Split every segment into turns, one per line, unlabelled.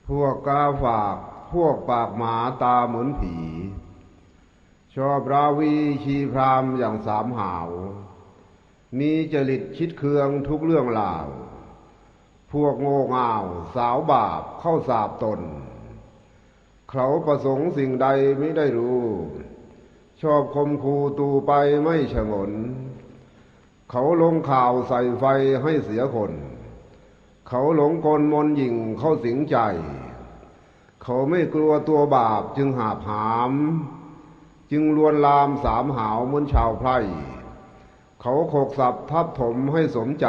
พวกกาฝากพวกปากหมาตาเหมือนผีชอบราวีชีพรามอย่างสามหาวมีจริตคิดเคืองทุกเรื่องราวพวกโง่เง่าสาวบาปเข้าสาบตนเขาประสงค์สิ่งใดไม่ได้รู้ชอบคมคูตูไปไม่ฉงนเขาลงข่าวใส่ไฟให้เสียคนเขาหลงกลมนหยิ่งเข้าสิงใจเขาไม่กลัวตัวบาปจึงหาบหามจึงลวนลามสามหาวเหมือนชาวไพร่เขาโขกสับทับถมให้สมใจ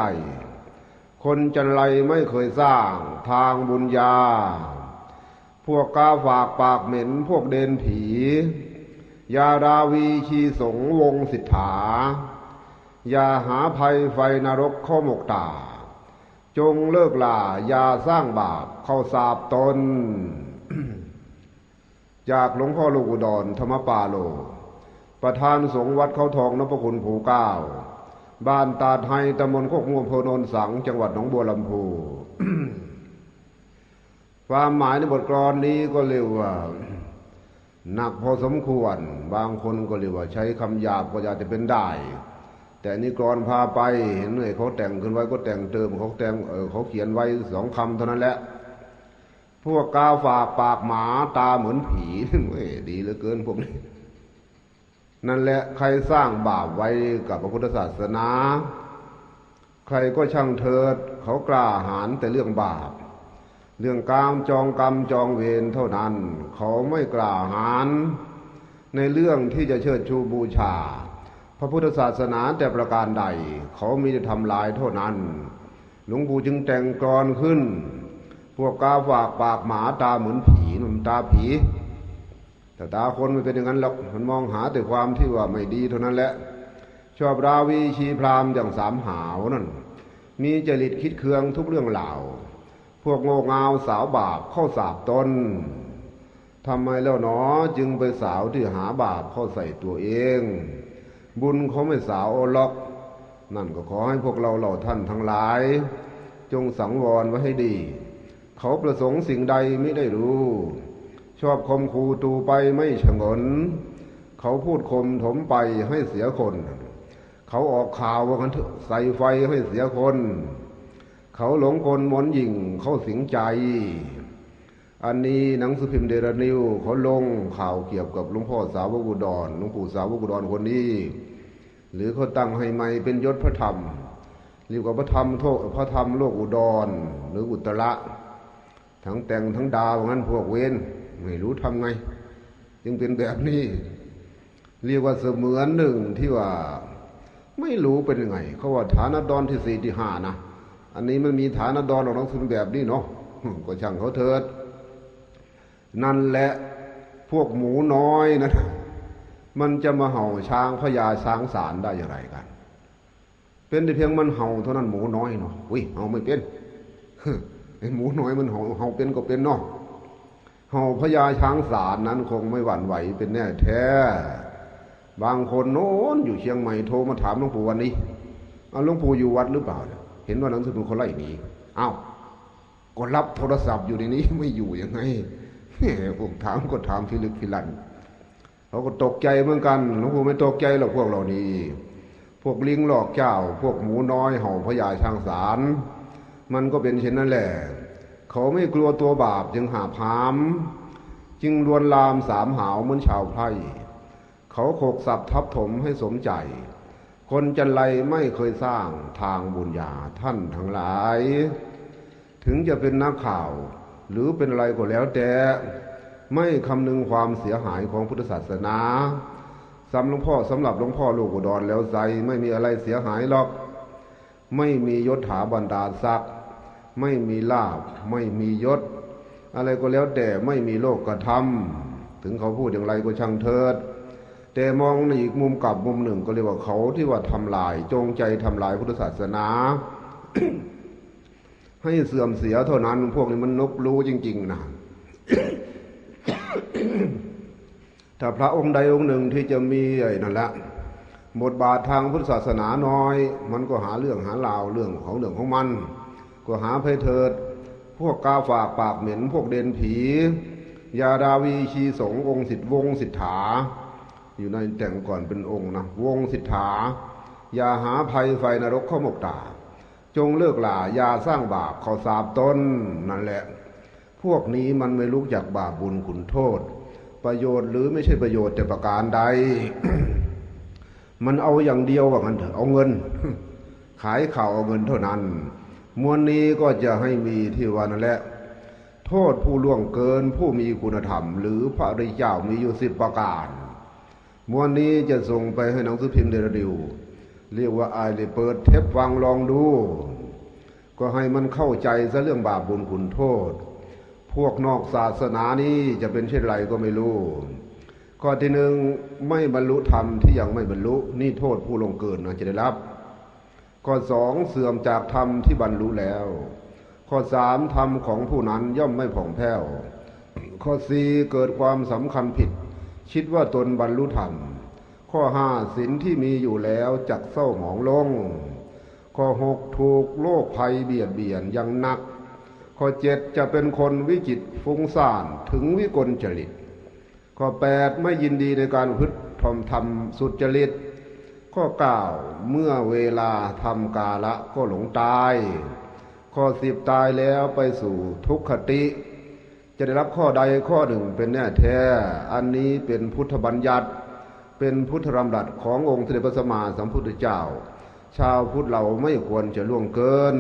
คนจันไรไม่เคยสร้างทางบุญญาพวกกาฝากปากเหม็นพวกเดนผียาดาวีชีสงวงสิทธาอย่าหาภัยไฟนรกข้อหมกตาจงเลิกล่าอย่าสร้างบาปเข้าสาบตน จากหลวงพ่อลูกอุดรธรรมปาโลประธานสงฆ์วัดเขาทองนพคุณภูเก้าบ้านตาดไฮตำบลโคกม่วงอำเภอโนนสังจังหวัดหนองบัวลำพู ความหมายในบทกลอนนี้ก็เรียกว่าหนักพอสมควรบางคนก็เรียกว่าใช้คำหยาบก็อยากจะเป็นได้แต่นี่กลอนพาไปเห็นเลยเขาแต่งขึ้นไว้ก็แต่งเติมเขาแต่งเขาเขียนไว้สองคำเท่านั้นแหละพวกกาฝากปากหมาตาเหมือนผีดีเหลือเกินพวกนี้นั่นแหละใครสร้างบาปไว้กับพระพุทธศาสนาใครก็ช่างเถิดเขากล้าหาญแต่เรื่องบาปเรื่องกามจองกรรมจองเวรเท่านั้นเขาไม่กล้าหาญในเรื่องที่จะเชิดชูบูชาพระพุทธศาสนาแต่ประการใดเขามีแต่ทำลายเท่านั้นหลวงปู่จึงแต่งกลอนขึ้นพวกกาฝากปากหมาตาเหมือนผีมันตาผีแต่ตาคนไม่เป็นอย่างนั้นหรอกมันมองหาแต่ความที่ว่าไม่ดีเท่านั้นแหละชอบราวีชีพรามอย่างสามหาวนั่นมีจริตคิดเคืองทุกเรื่องเหล่าพวกโง่เง่าสาวบาปเข้าสาบตนทำไมแล้วหนอจึงไปสาวที่หาบาปเข้าใส่ตัวเองบุญเขาไม่สาวโอล็อกนั่นก็ขอให้พวกเราเหล่าท่านทั้งหลายจงสังวรไว้ให้ดีเขาประสงค์สิ่งใดไม่ได้รู้ชอบคมคูตูไปไม่ฉงนเขาพูดคมถมไปให้เสียคนเขาออกข่าวว่ากันใส่ไฟให้เสียคนเขาหลงกลมนหยิ่งเขาสิงใจอันนี้หนังสือพิมพ์เดลนิวเขาลงข่าวเกี่ยวกับหลวงพ่อสาวกอุดรหลวงปู่สาวกอุดรคนนี้หรือเขาตั้งให้ใหม่เป็นยศพระธรรมเรียกว่าพระธรรมโลกอุดรหรืออุตระทั้งแต่งทั้งดาวงั้นพวกเว้นไม่รู้ทำไงจึงเป็นแบบนี้เรียกว่าเสมือนหนึ่งที่ว่าไม่รู้เป็นยังไงเขาว่าฐานดรที่สี่ที่ห้านะอันนี้มันมีฐานดรออกหนังสือแบบนี้เนาะก็ช่างเขาเถิดนั่นแหละพวกหมูน้อยนะมันจะมาเห่าช้างพญาช้างสารได้อย่างไรกันเป็นแต่เพียงมันเห่าเท่านั้นหมูน้อยเนาะอุ้ยเห่าไม่เป็นไอ้หมูน้อยมันเห่าเป็นก็เป็นเนาะเห่าพญาช้างสารนั้นคงไม่หวั่นไหวเป็นแน่แท้บางคนโน้นอยู่เชียงใหม่โทรมาถามหลวงปู่วันนี้หลวงปู่อยู่วัดหรือเปล่าเห็นว่าหนังสือพิมพ์เขาไล่หนีอ้าวก็รับโทรศัพท์อยู่ในนี้ไม่อยู่ยังไงผมถามก็ถามพิลึกพิลั่นเขาก็ตกใจเหมือนกันหลวงปู่ไม่ตกใจหรอกพวกเรานี่พวกลิงหลอกเจ้าพวกหมูน้อยเห่าพญาช้างสารมันก็เป็นเช่นนั้นแหละเขาไม่กลัวตัวบาปจึงหาพามจึงลวนลามสามหาวเหมือนชาวไพร่เขาโขกสับทับถมให้สมใจคนจันไรไม่เคยสร้างทางบุญญาท่านทั้งหลายถึงจะเป็นนักข่าวหรือเป็นอะไรก็แล้วแต่ไม่คำนึงความเสียหายของพุทธศาสนาสำหรับหลวงพ่อลูกอุดรแล้วใจไม่มีอะไรเสียหายหรอกไม่มียศถาบรรดาศักดิ์ไม่มีลาภไม่มียศอะไรก็แล้วแต่ไม่มีโลกกระทำถึงเขาพูดอย่างไรก็ช่างเถิดแต่มองในอีกมุมกลับมุมหนึ่งก็เรียกว่าเขาที่ว่าทำลายจงใจทำลายพุทธศาสนา ให้เสื่อมเสียเท่านั้นพวกนี้มันนกรู้จริงๆนะ ถ้าพระองค์ใดองค์หนึ่งที่จะมีนั่นแหละบทบาททางพุทธศาสนาน้อยมันก็หาเรื่องหาราวเรื่องของมันก็หาไปเถิด พวกกาฝากปากเหม็นพวกเดนผียาดาวีชีสงองค์สิทธิวงสิทธาอยู่ในแต่งก่อนเป็นองค์นะวงสิทธาอย่าหาภัยไฟนรกเข้าหมกตาจงเลิกหล่าอย่าสร้างบาปเขาสาบตนนั่นแหละพวกนี้มันไม่รู้จักบาปบุญคุณโทษประโยชน์หรือไม่ใช่ประโยชน์แต่ประการใด มันเอาอย่างเดียวว่างั้นเถอะเอาเงิน ขายข่าวเอาเงินเท่านั้นมวลนี้ก็จะให้มีที่ว่านั่นแหละโทษผู้ล่วงเกินผู้มีคุณธรรมหรือพระอริยเจ้ามีอยู่10ประการมวลนี้จะส่งไปให้หนังสือพิมพ์เดลดิวเรียกว่าไอเลยเปิดเทปฟังลองดูก็ให้มันเข้าใจซะเรื่องบาปบุญคุณโทษพวกนอกศาสนานี้จะเป็นเช่นไรก็ไม่รู้ข้อที่หนึ่งไม่บรรลุธรรมที่ยังไม่บรรลุนี่โทษผู้ล่วงเกินนะจะได้รับข้อสองเสื่อมจากธรรมที่บรรลุแล้วข้อสามธรรมของผู้นั้นย่อมไม่ผ่องแผ้วข้อสี่เกิดความสำคัญผิดคิดว่าตนบรรลุธรรมข้อห้าศีลที่มีอยู่แล้วจักเศร้าหมองลงข้อหกถูกโรคภัยเบียดเบียนอย่างหนักข้อเจ็ดจะเป็นคนวิจิตรฟุ้งซ่านถึงวิกลจริตข้อแปดไม่ยินดีในการพฤติธรรมสุจริตข้อเก้าเมื่อเวลาทำกาละก็หลงตายข้อสิบตายแล้วไปสู่ทุกขติจะได้รับข้อใดข้อหนึ่งเป็นแน่แท้อันนี้เป็นพุทธบัญญัติเป็นพุทธดำรัสขององค์สมเด็จพระสัมมาสัมพุทธเจ้าชาวพุทธเราไม่ควรจะล่วงเกิน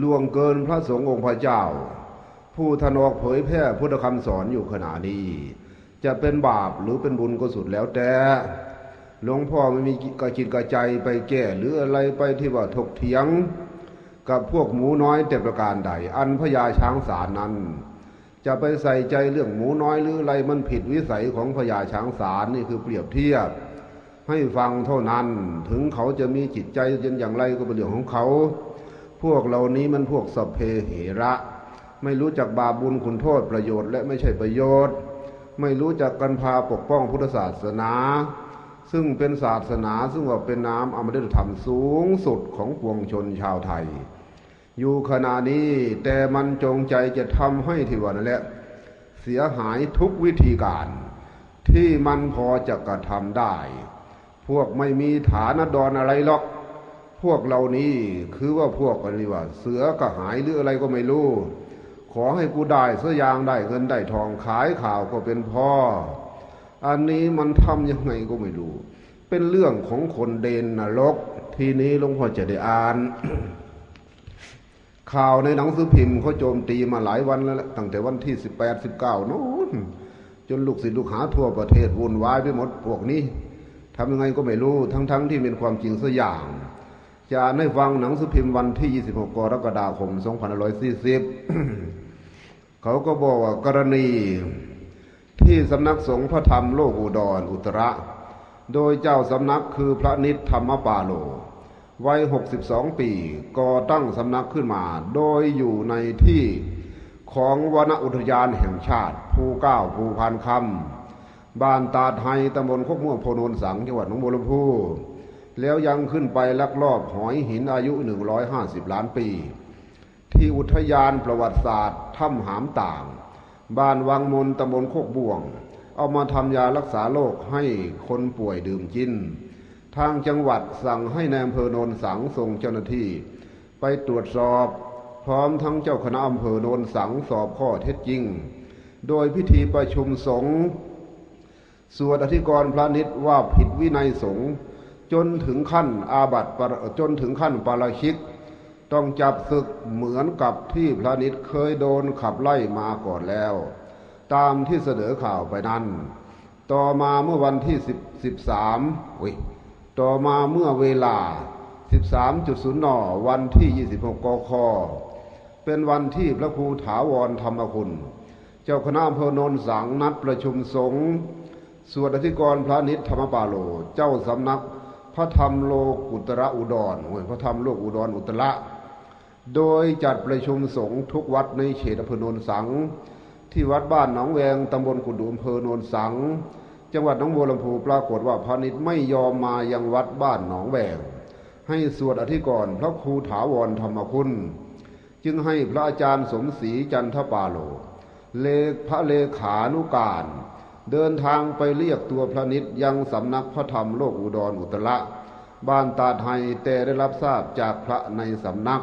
ล่วงเกินพระสงฆ์องค์พระเจ้าผู้ทนอกเผยแพร่พุทธคำสอนอยู่ขณะนี้จะเป็นบาปหรือเป็นบุญก็สุดแล้วแต่หลวงพ่อไม่มีกระจิตกระใจไปแก้หรืออะไรไปที่ว่าถกเถียงกับพวกหมูน้อยแต่ประการใดอันพญาช้างสารนั้นจะไปใส่ใจเรื่องหมูน้อยหรืออะไรมันผิดวิสัยของพญาช้างสารนี่คือเปรียบเทียบให้ฟังเท่านั้นถึงเขาจะมีจิตใจอย่างไรก็เป็นเรื่องของเขาพวกเหล่านี้มันพวกสัพเพเหระไม่รู้จักบาปบุญคุณโทษประโยชน์และไม่ใช่ประโยชน์ไม่รู้จักกันพาปกป้องพุทธศาสนาซึ่งเป็นศาสนาซึ่งว่าเป็นน้ำอมฤตธรรมสูงสุดของปวงชนชาวไทยอยู่ขณะนี้แต่มันจงใจจะทำให้ที่ว่านั่นแหละเสียหายทุกวิธีการที่มันพอจะกระทำได้พวกไม่มีฐานะดอนอะไรหรอกพวกเหล่านี้คือว่าพวกอะไรว่าเสือก็หายหรืออะไรก็ไม่รู้ขอให้กูได้เสื้อยางได้เงินได้ทองขายข่าวก็เป็นพ่ออันนี้มันทำยังไงก็ไม่รู้เป็นเรื่องของคนเดนนรกทีนี้หลวงพ่อจะได้อ่าน ข่าวในหนังสือพิมพ์เขาโจมตีมาหลายวันแล้วตั้งแต่วันที่18 19นู้นจนลูกศิษย์ลูกหาทั่วประเทศวุ่นวายไปหมดพวกนี้ทำยังไงก็ไม่รู้ทั้งที่เป็นความจริงสักอย่างจะอ่านให้ฟังหนังสือพิมพ์วันที่26 กรกฎาคม 2540 เขาก็บอกว่ากรณีที่สำนักสงฆ์พระธรรมโลกอุดรอุตระโดยเจ้าสำนักคือพระนิตธรรมปาโลวัย62 ปีก่อตั้งสำนักขึ้นมาโดยอยู่ในที่ของวนอุทยานแห่งชาติภูเก้าภูพานคำบ้านตาดไฮตำบลโคกม่วงโพนนสังจังหวัดหนองบัวลำพูแล้วยังขึ้นไปลักลอบหอยหินอายุ150 ล้านปีที่อุทยานประวัติศาสตร์ถ้ำหามต่างบ้านวังมนตำบลโคกบ่วงเอามาทำยารักษาโรคให้คนป่วยดื่มกินทางจังหวัดสั่งให้นายอำเภอโนนสังส่งเจ้าหน้าที่ไปตรวจสอบพร้อมทั้งเจ้าคณะอำเภอโนนสังสอบข้อเท็จจริงโดยพิธีประชุมสงฆ์สวดอธิกรณ์พระนิตว่าผิดวินัยสงฆ์จนถึงขั้นอาบัติจนถึงขั้นปาราชิกต้องจับศึกเหมือนกับที่พระนิตเคยโดนขับไล่มาก่อนแล้วตามที่เสนอข่าวไปนั้นต่อมาเมื่อวันที่ต่อมาเมื่อเวลา 13.00 น.วันที่26 กค.เป็นวันที่พระครูถาวรธรรมคุณเจ้าคณะอำเภอโนนสังนัดประชุมสงฆ์สวดอธิกรณ์พระนิตธรรมปาโลเจ้าสำนักพระธรรมโลกุตระอุดรพระธรรมโลกอุดรอุตระโดยจัดประชุมสงฆ์ทุกวัดในเขตอำเภอโนนสังที่วัดบ้านหนองแวงตำบลกุดดูอำเภอโนนสังจังหวัดหนองบัวลำพูปรากฏว่าพระนิตไม่ยอมมายังวัดบ้านหนองแวงให้สวดอธิกรณ์พระครูถาวรธรรมคุณ จึงให้พระอาจารย์สมศรีจันทปาโลพระเลขานุการเดินทางไปเรียกตัวพระนิตยังสำนักพระธรรมโลกอุดรอุตระบ้านตาไทยแต่ได้รับทราบจากพระในสำนัก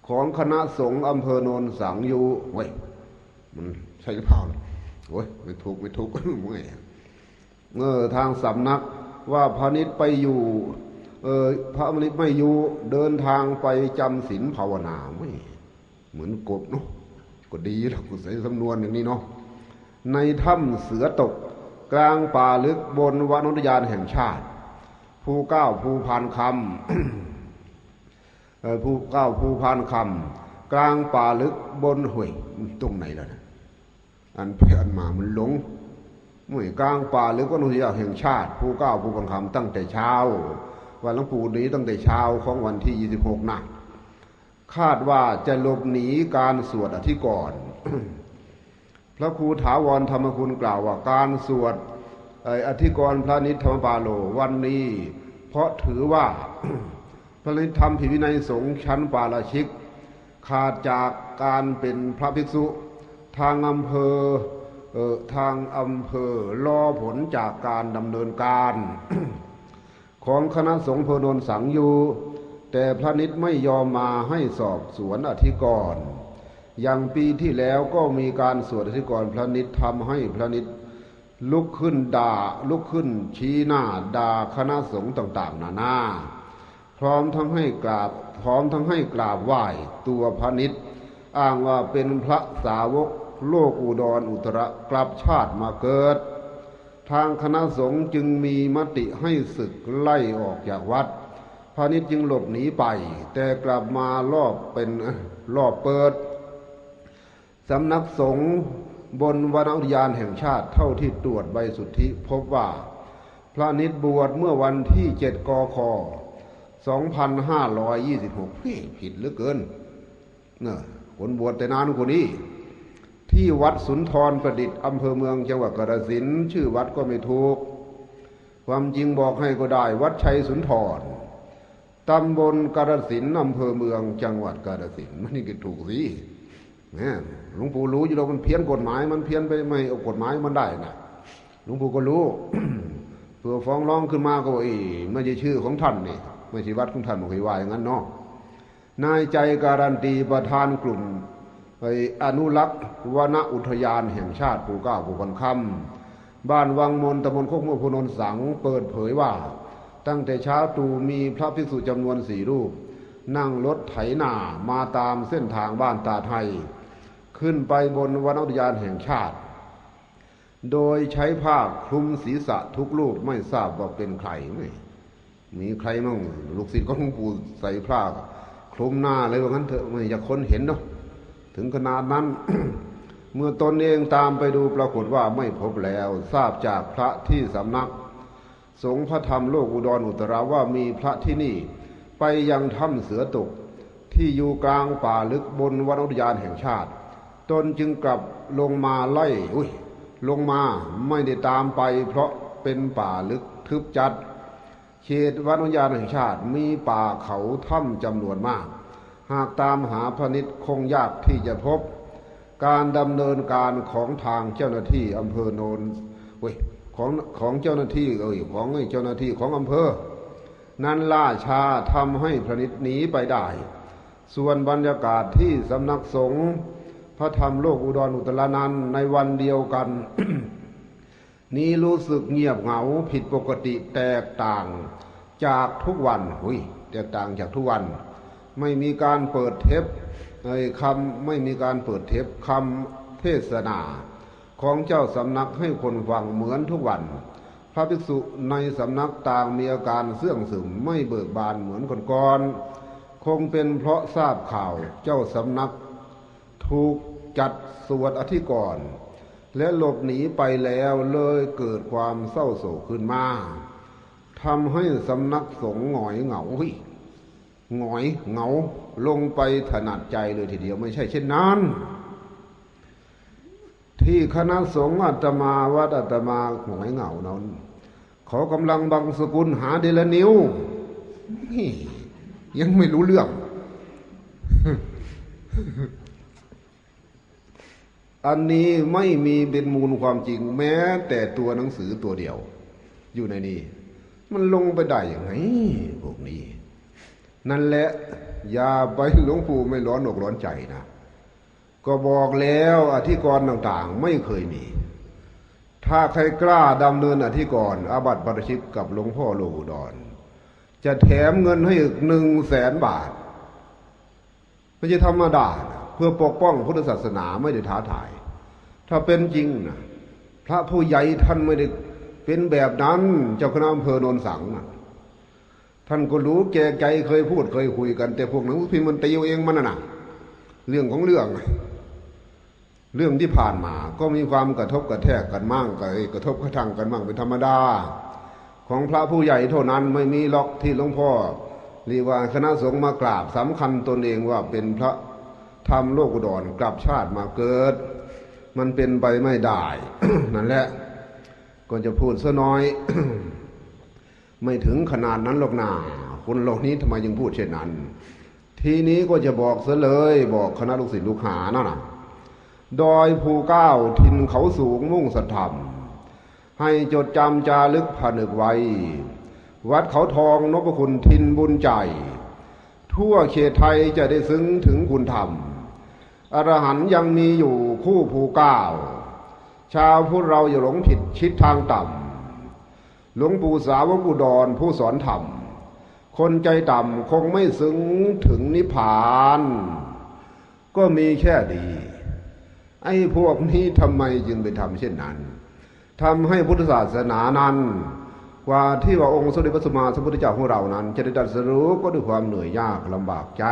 ของคณะสงฆ์อำเภอโนนสังยูเว้ยมันใช่หรือเปล่าโอ้ยไม่ถูกเมื่อยทางสำนักว่าพระนิตไปอยู่พระนิตไม่อยู่เดินทางไปจำศีลภาวนาไม่เหมือนกบเนาะก็ดีแล้วกูใส่สำนวนอย่างนี้เนาะในถ้ำเสือตกกลางป่าลึกบนวนุทยานแห่งชาติภูเก้าภูพานคำภูเก้าภูพานคำกลางป่าลึกบนห้วยตรงไหนล่ะนะอันไปอันมามันหลงเมื่อกลางป่าลึกวนุทยานแห่งชาติภูเก้าภูพานคำตั้งแต่เช้าวันหลวงปู่นี้ตั้งแต่เช้าของวันที่26นะคาดว่าจะหลบหนีการสวดอธิกรณ์ พระครูถาวรธรรมคุณกล่าวว่าการสวดอธิกรณ์พระนิตธรรมปาโลวันนี้เพราะถือว่า พระนิตธรรมผิดวินัยสงฆ์ชั้นปาราชิกขาดจากการเป็นพระภิกษุทางอำเภอรอผลจากการดำเนินการ ของคณะสงฆ์อำเภอโนนสังยูแต่พระนิตไม่ยอมมาให้สอบสวนอธิกรณ์อย่างปีที่แล้วก็มีการสวดอธิกรณ์พระนิตทำให้พระนิตลุกขึ้นชี้หน้าด่าคณะสงฆ์ต่างๆนานาพร้อมทั้งให้กราบไหว้ตัวพระนิตอ้างว่าเป็นพระสาวกโลกอุดรอุตระกลับชาติมาเกิดทางคณะสงฆ์จึงมีมติให้ศึกไล่ออกจากวัดพระนิตจึงหลบหนีไปแต่กลับมารอบเปิดสำนักสงฆ์บนวนอุทยานแห่งชาติเท่าที่ตรวจใบสุทธิพบว่าพระนิตบวชเมื่อวันที่7 กค. 2526ผิดเหลือเกินคนบวชแต่นานกว่านี้ที่วัดสุนทรประดิษฐ์อำเภอเมืองจังหวัดกาฬสินธุ์ชื่อวัดก็ไม่ถูกความจริงบอกให้ก็ได้วัดชัยสุนทรตำบลกาฬสินธุ์อำเภอเมืองจังหวัดกาฬสินธุ์มันนี่ก็ถูกสิหลวงปู่รู้อยู่แล้วมันเพี้ยนกฎหมายมันเพี้ยนไปไม่เอากฎหมายมันได้นะหลวงปู่ก็รู้ เพื่อฟ้องร้องขึ้นมาก็ไม่ใช่ชื่อของท่านนี่ไม่ใช่วัดของท่านบอกให้ว่าอย่างนั้นเนาะนายใจการันตีประธานกลุ่มอนุรักษ์วนอุทยานแห่งชาติภูเก้าภูพานคำบ้านวังมนตำบลโคกม่วงโพนนสังเปิดเผยว่าตั้งแต่เช้าตรู่มีพระภิกษุจำนวน4 รูปนั่งรถไถนามาตามเส้นทางบ้านตาไทยขึ้นไปบนวนอุทยานแห่งชาติโดยใช้ผ้าคลุมศีรษะทุกรูปไม่ทราบว่าเป็นใครไม่มีใครมั่งลูกศิษย์ก็หลวงปู่ใส่ผ้าคลุมหน้าเลยว่างั้นเถอะไม่อยากคนเห็นเนาะถึงขนาดนั้น เมื่อตนเองตามไปดูปรากฏว่าไม่พบแล้วทราบจากพระที่สำนักสงฆ์พระธรรมโลกอุดรอุตระว่ามีพระที่นี่ไปยังถ้ำเสือตกที่อยู่กลางป่าลึกบนวนอุทยานแห่งชาติตนจึงกลับลงมาไล่ลงมาไม่ได้ตามไปเพราะเป็นป่าลึกทึบจัดเขตวนอุทยานแห่งชาติมีป่าเขาถ้ำจำนวนมากหากตามหาพระนิตคงยากที่จะพบการดำเนินการของทางเจ้าหน้าที่อำเภอโนนของเจ้าหน้าที่ของเจ้าหน้าที่ของอำเภอนั้นล่าช้าทำให้พระนิตหนีไปได้ส่วนบรรยากาศที่สำนักสงฆ์พระธรรมโลกอุดรอุตระนั้นในวันเดียวกัน นี้รู้สึกเงียบเหงาผิดปกติแตกต่างจากทุกวันแตกต่างจากทุกวันไม่มีการเปิดเทปไม่มีการเปิดเทปคำเทศนาของเจ้าสำนักให้คนฟังเหมือนทุกวันพระภิกษุในสำนักต่างมีอาการเสื่องซึมไม่เบิกบานเหมือนก่อนๆคงเป็นเพราะทราบข่าวเจ้าสำนักถูกจัดสวดอธิกรณ์และหลบหนีไปแล้วเลยเกิดความเศร้าโศกขึ้นมาทำให้สำนักสงฆ์หงอยเหงาลงไปถนัดใจเลยทีเดียวไม่ใช่เช่นนั้นที่คณะสงฆ์อาตมาวัดอาตมาหงอยเหงานั้นเขากำลังบังสกุลหาเดลนิ้วยังไม่รู้เรื่อง อันนี้ไม่มีเป็นมูลความจริงแม้แต่ตัวหนังสือตัวเดียวอยู่ในนี้มันลงไปได้อย่างไงพวกนี้นั่นแหละอย่าไปหลวงปู่ไม่ร้อนอกร้อนใจนะก็บอกแล้วอธิกรณ์ต่างๆไม่เคยมีถ้าใครกล้าดำเนินอธิกรณ์อาบัติปาราชิกกับหลวงพ่อโลกุดรจะแถมเงินให้อีก100,000 บาทไม่ใช่ธรรมดานะเพื่อปกป้องพุทธศาสนาไม่ได้ท้าทายถ้าเป็นจริงนะพระผู้ใหญ่ท่านไม่ได้เป็นแบบนั้นเจ้าคณะอำเภอโนนสังนะท่านก็รู้แก่ใจเคยพูดเคยคุยกันแต่พวกหนังสือพิมพ์มันตีเอาเองมันน่ะเรื่องของเรื่องที่ผ่านมาก็มีความกระทบกระแทกกันมั่งกระทบกระทั่งกันมั่งเป็นธรรมดาของพระผู้ใหญ่เท่านั้นไม่มีล็อกที่หลวงพ่อเรียกว่าคณะสงฆ์มากราบสำคัญตนเองว่าเป็นพระธรรมโลกุฎรกลับชาติมาเกิดมันเป็นไปไม่ได้ นั่นแหละก็จะพูดซะน้อย ไม่ถึงขนาดนั้นหรอกนาคนเหล่านี้ทำไมยังพูดเช่นนั้นทีนี้ก็จะบอกซะเลยบอกคณะลูกศิษย์ลูกหานั่นน่ะดอยภูเก้าทินเขาสูงมุ่งสัทธรรมให้จดจำจารึกผนึกไว้วัดเขาทองนพคุณทินบุญใจทั่วเขตไทยจะได้ซึ้งถึงคุณธรรมอรหันต์ยังมีอยู่คู่ภูเก้าชาวพุทธเราอย่าหลงผิดชิดทางต่ำหลวงปู่สาวกอุดรผู้สอนธรรมคนใจต่ำคงไม่ซึ้งถึงนิพพานก็มีแค่ดีไอ้พวกนี้ทำไมจึงไปทำเช่นนั้นทำให้พุทธศาสนานั้นกว่าที่ว่าองค์สมเด็จพระสัมมาสัมพุทธเจ้าของเรานั้นจะได้ตรัสรู้ก็ด้วยความเหนื่อยยากลำบากใจ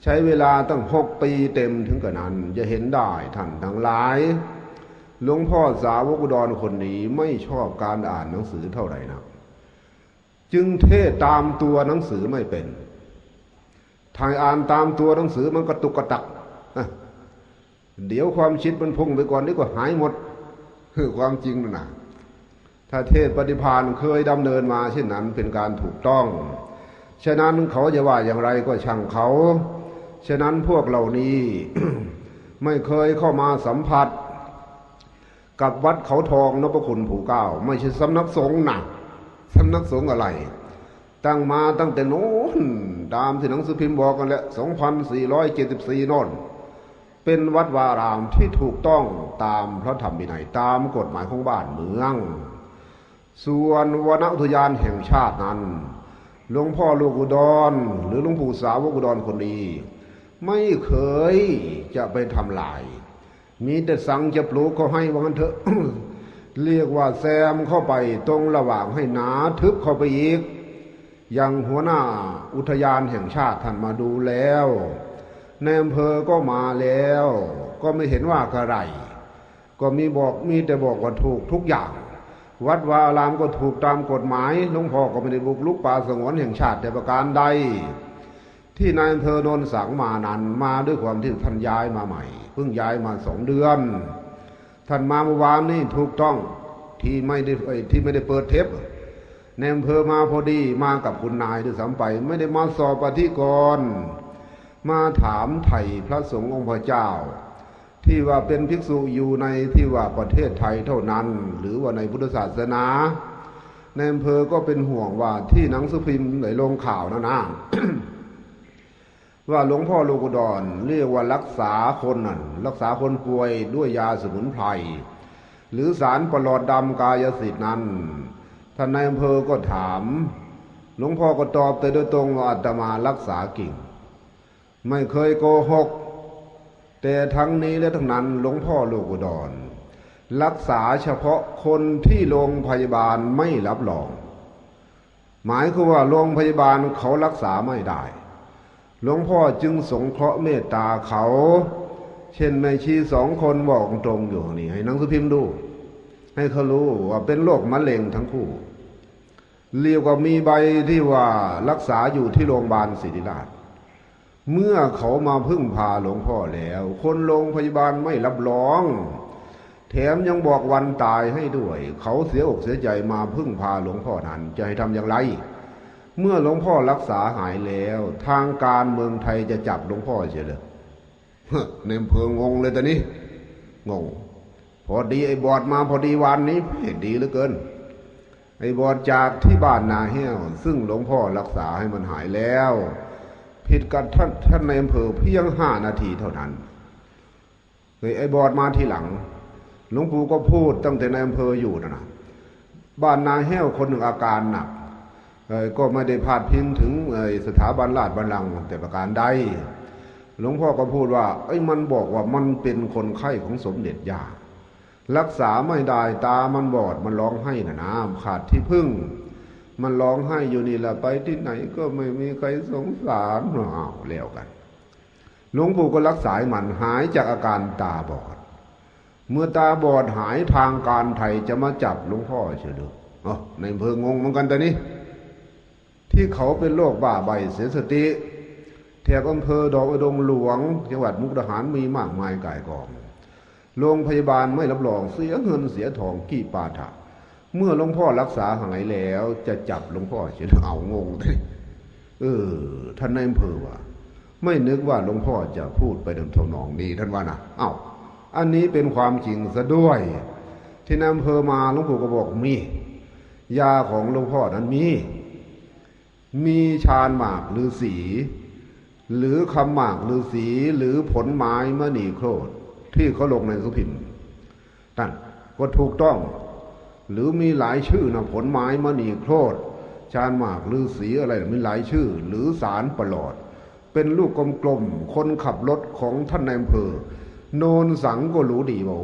ใช้เวลาตั้ง6 ปีเต็มถึงกว่านั้นจะเห็นได้ท่านทั้งหลายหลวงพ่อสาวกอุดรคนนี้ไม่ชอบการอ่านหนังสือเท่าไหร่นักจึงเทศตามตัวหนังสือไม่เป็นทางอ่านตามตัวหนังสือมันกระตุกกระตักเดี๋ยวความคิดมันพุ่งไปก่อนนี่ก็หายหมดคือความจริงนะถ้าเทศปฏิภาณเคยดำเนินมาเช่นนั้นเป็นการถูกต้องฉะนั้นเขาจะว่าอย่างไรก็ช่างเขาฉะนั้นพวกเหล่านี้ ไม่เคยเข้ามาสัมผัสกับวัดเขาทองนพคุณภูเก้าไม่ใช่สำนักสงฆ์นะสำนักสงฆ์อะไรตั้งมาตั้งแต่โน้นตามที่หนังสือพิมพ์บอกกันแหละ2474โน่นเป็นวัดวารามที่ถูกต้องตามพระธรรมวินัยตามกฎหมายของบ้านเมืองส่วนวนอุทยานแห่งชาตินั้นหลวงพ่อลูกอุดรหรือหลวงปู่สาวกอุดรคนนี้ไม่เคยจะไปทำลายมีแต่สั่งจะปลูกเขาให้ว่างั้นเถอะ เรียกว่าแซมเข้าไปตรงระหว่างให้หนาทึบเข้าไปอีกยังหัวหน้าอุทยานแห่งชาติท่านมาดูแล้วในอำเภอก็มาแล้วก็ไม่เห็นว่าอะไรก็มีแต่บอกว่าถูกทุกอย่างวัดวาอารามก็ถูกตามกฎหมายหลวงพ่อก็ไม่ได้บุกรุกป่าสงวนแห่งชาติแต่ประการใดที่นายอำเภอโนนสังมานั้นมาด้วยความที่ท่านย้ายมาใหม่เพิ่งย้ายมา2 เดือนท่านมาเมื่อวานนี่ถูกต้องที่ไม่ได้เปิดเทปในอำเภอมาพอดีมากับคุณนายด้วยซ้ำไปไม่ได้มาสอบอธิกรณ์มาถามไถ่พระสงฆ์องค์พระเจ้าที่ว่าเป็นภิกษุอยู่ในที่ว่าประเทศไทยเท่านั้นหรือว่าในพุทธศาสนาในอำเภอก็เป็นห่วงว่าที่หนังสือพิมพ์ไหนลงข่าวนะ ว่าหลวงพ่อโลกุฎรเรียกว่ารักษาคนนั่นรักษาคนป่วยด้วยยาสมุนไพรหรือสารปลอดดำกายสิทธินั้นท่านในอำเภอก็ถามหลวงพ่อก็ตอบแต่โดยตรงว่าอาตมารักษากิ่งไม่เคยโกหกแต่ทั้งนี้และทั้งนั้นหลวงพ่อโลกุฎรรักษาเฉพาะคนที่โรงพยาบาลไม่รับรองหมายคือว่าโรงพยาบาลเขารักษาไม่ได้หลวงพ่อจึงสงเคราะห์เมตตาเขาเช่นแม่ชี2 คนบอกตรงอยู่นี่ให้หนังสือพิมพ์ดูให้เขารู้ว่าเป็นโรคมะเร็งทั้งคู่เรียกว่ามีใบที่ว่ารักษาอยู่ที่โรงพยาบาลศิริราชเมื่อเขามาพึ่งพาหลวงพ่อแล้วคนโรงพยาบาลไม่รับรองแถมยังบอกวันตายให้ด้วยเขาเสียอกเสียใจมาพึ่งพาหลวงพ่อนั้นจะให้ทำอย่างไร เมื่อหลวงพ่อรักษาหายแล้วทางการเมืองไทยจะจับหลวงพ่อเฉยเลยในอำเภองงเลยตอนนี้งงพอดีไอ้บอดมาพอดีวันนี้ดีเหลือเกินไอ้บอดจากที่บ้านนาเหี้ยวซึ่งหลวงพ่อรักษาให้มันหายแล้วผิดกับท่านในอำเภอเพียง5 นาทีเท่านั้นไอ้บอดมาทีหลังหลวงปู่ก็พูดตั้งแต่ในอำเภออยู่นะบ้านนาเหี้ยวคนหนึ่งอาการหนักก็ไม่ได้พาดพิงถึงสถาบันราชบัลลังก์แต่ประการใดหลวงพ่อก็พูดว่ามันบอกว่ามันเป็นคนไข้ของสมเด็จย่ารักษาไม่ได้ตามันบอดมันร้องไห้นะขาดที่พึ่งมันร้องไห้อยู่นี่แหละไปที่ไหนก็ไม่มีใครสงสารแล้วกันหลวงปู่ก็รักษามันหายจากอาการตาบอดเมื่อตาบอดหายทางการไทยจะมาจับหลวงพ่อเฉยเลยในอำเภองงเหมือนกันตอนนี้ที่เขาเป็นโรคบ้าใบเสียสติแถบอำเภอดอกอุดมหลวงจังหวัดมุกดาหารมีมากมายก่ายกองโรงพยาบาลไม่รับรองเสียเงินเสียทองกี่ปาถะเมื่อหลวงพ่อรักษาหายแล้วจะจับหลวงพ่อเฉยเอางงเลยท่านในอำเภอว่าไม่นึกว่าหลวงพ่อจะพูดไปในทำนองนี้ท่านว่านะอันนี้เป็นความจริงซะด้วยที่ในอำเภอมาหลวงปู่ก็บอกมียาของหลวงพ่อนั้นมีชาญหมากฤาษีหรือคำหมากฤาษีหรือผลไม้มณีโครดที่เขาลงในสุพิมพ์นั่นก็ถูกต้องหรือมีหลายชื่อนะผลไม้มณีโครดชาญหมากฤาษีอะไรมีหลายชื่อหรือสารประหลอดเป็นลูกกลมๆคนขับรถของท่านนายอำเภอโนนสังก็รู้ดีว่า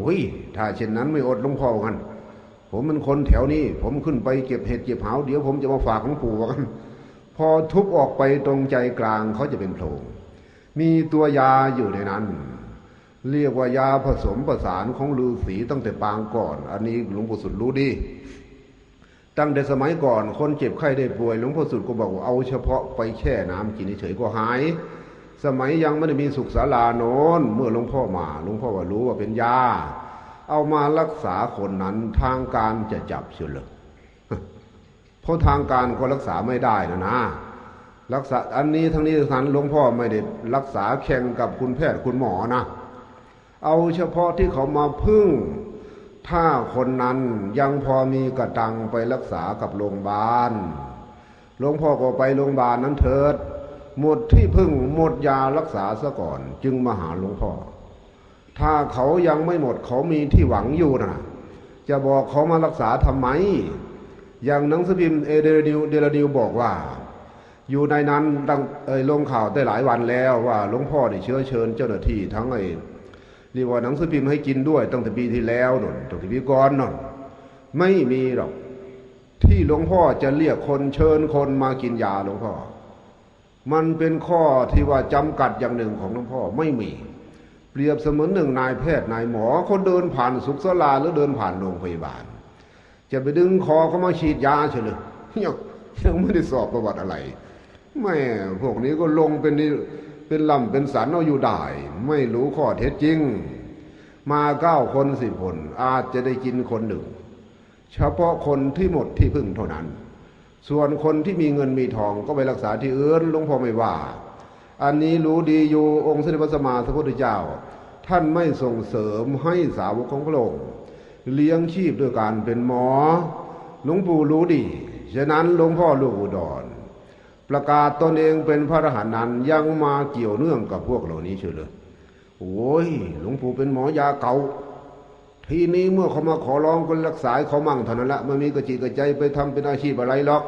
ถ้าเช่นนั้นไม่อดหลวงพ่อกันผมเป็นคนแถวนี้ผมขึ้นไปเก็บเห็ดเก็บหาวเดี๋ยวผมจะมาฝากหลวงปู่กันพอทุบออกไปตรงใจกลางเขาจะเป็นโพรงมีตัวยาอยู่ในนั้นเรียกว่ายาผสมประสานของฤาษีตั้งแต่ปางก่อนอันนี้หลวงปู่สุดรู้ดีตั้งแต่สมัยก่อนคนเจ็บไข้ได้ป่วยหลวงพ่อสุดก็บอกว่าเอาเฉพาะไปแช่น้ำกินเฉยๆก็หายสมัยยังไม่ได้มีสุขศาลาโน้นเมื่อหลวงพ่อมาหลวงพ่อว่ารู้ว่าเป็นยาเอามารักษาคนนั้นทางการจะจับเฉยเลยเพราะทางการก็รักษาไม่ได้นะรักษาอันนี้ทั้งนี้ทั้งนั้นหลวงพ่อไม่ได้รักษาแข่งกับคุณแพทย์คุณหมอนะเอาเฉพาะที่เขามาพึ่งถ้าคนนั้นยังพอมีกระตังไปรักษากับโรงพยาบาลหลวงพ่อก็ไปโรงพยาบาลนั้นเถิดหมดที่พึ่งหมดยารักษาซะก่อนจึงมาหาหลวงพ่อถ้าเขายังไม่หมดเขามีที่หวังอยู่นะจะบอกเขามารักษาทำไมอย่างหนังสือพิมพ์เดลดิวบอกว่าอยู่ในนั้นลงข่าวได้หลายวันแล้วว่าหลวงพ่อได้เชิญเจ้าหน้าที่ทั้งเรียกว่าหนังสือพิมพ์ให้กินด้วยตั้งแต่ปีที่แล้วนนตั้งแต่ปีก่อนนนไม่มีหรอกที่หลวงพ่อจะเรียกคนเชิญคนมากินยาหลวงพ่อมันเป็นข้อที่ว่าจำกัดอย่างหนึ่งของหลวงพ่อไม่มีเปรียบเสมือนหนึ่งนายแพทย์นายหมอเขาเดินผ่านสุขศาลาหรือเดินผ่านโรงพยาบาลจะไปดึงคอเขามาฉีดยาเฉยเลยยังไม่ได้สอบประวัติอะไรแม่พวกนี้ก็ลงเป็นลำเป็นสันเอาอยู่ได้ไม่รู้ข้อเท็จจริงมา9 คน10 คนอาจจะได้กินคนหนึ่งเฉพาะคนที่หมดที่พึ่งเท่านั้นส่วนคนที่มีเงินมีทองก็ไปรักษาที่อื่นหลวงพ่อไม่ว่าอันนี้รู้ดีอยู่องค์สมเด็จพระสัมมาสัมพุทธเจ้าท่านไม่ส่งเสริมให้สาวกของพระองค์เลี้ยงชีพด้วยการเป็นหมอหลวงปู่รู้ดีฉะนั้นหลวงพ่อลูกอุดรประกาศตนเองเป็นพระอรหันต์นั้นยังมาเกี่ยวเนื่องกับพวกเหล่านี้เฉยเลยโอ้ยหลวงปู่เป็นหมอยาเก่าทีนี้เมื่อเขามาขอร้องคนรักษาเขามั่งเท่านั้นละไม่มีกระจิกกระใจไปทำเป็นอาชีพอะไรหรอก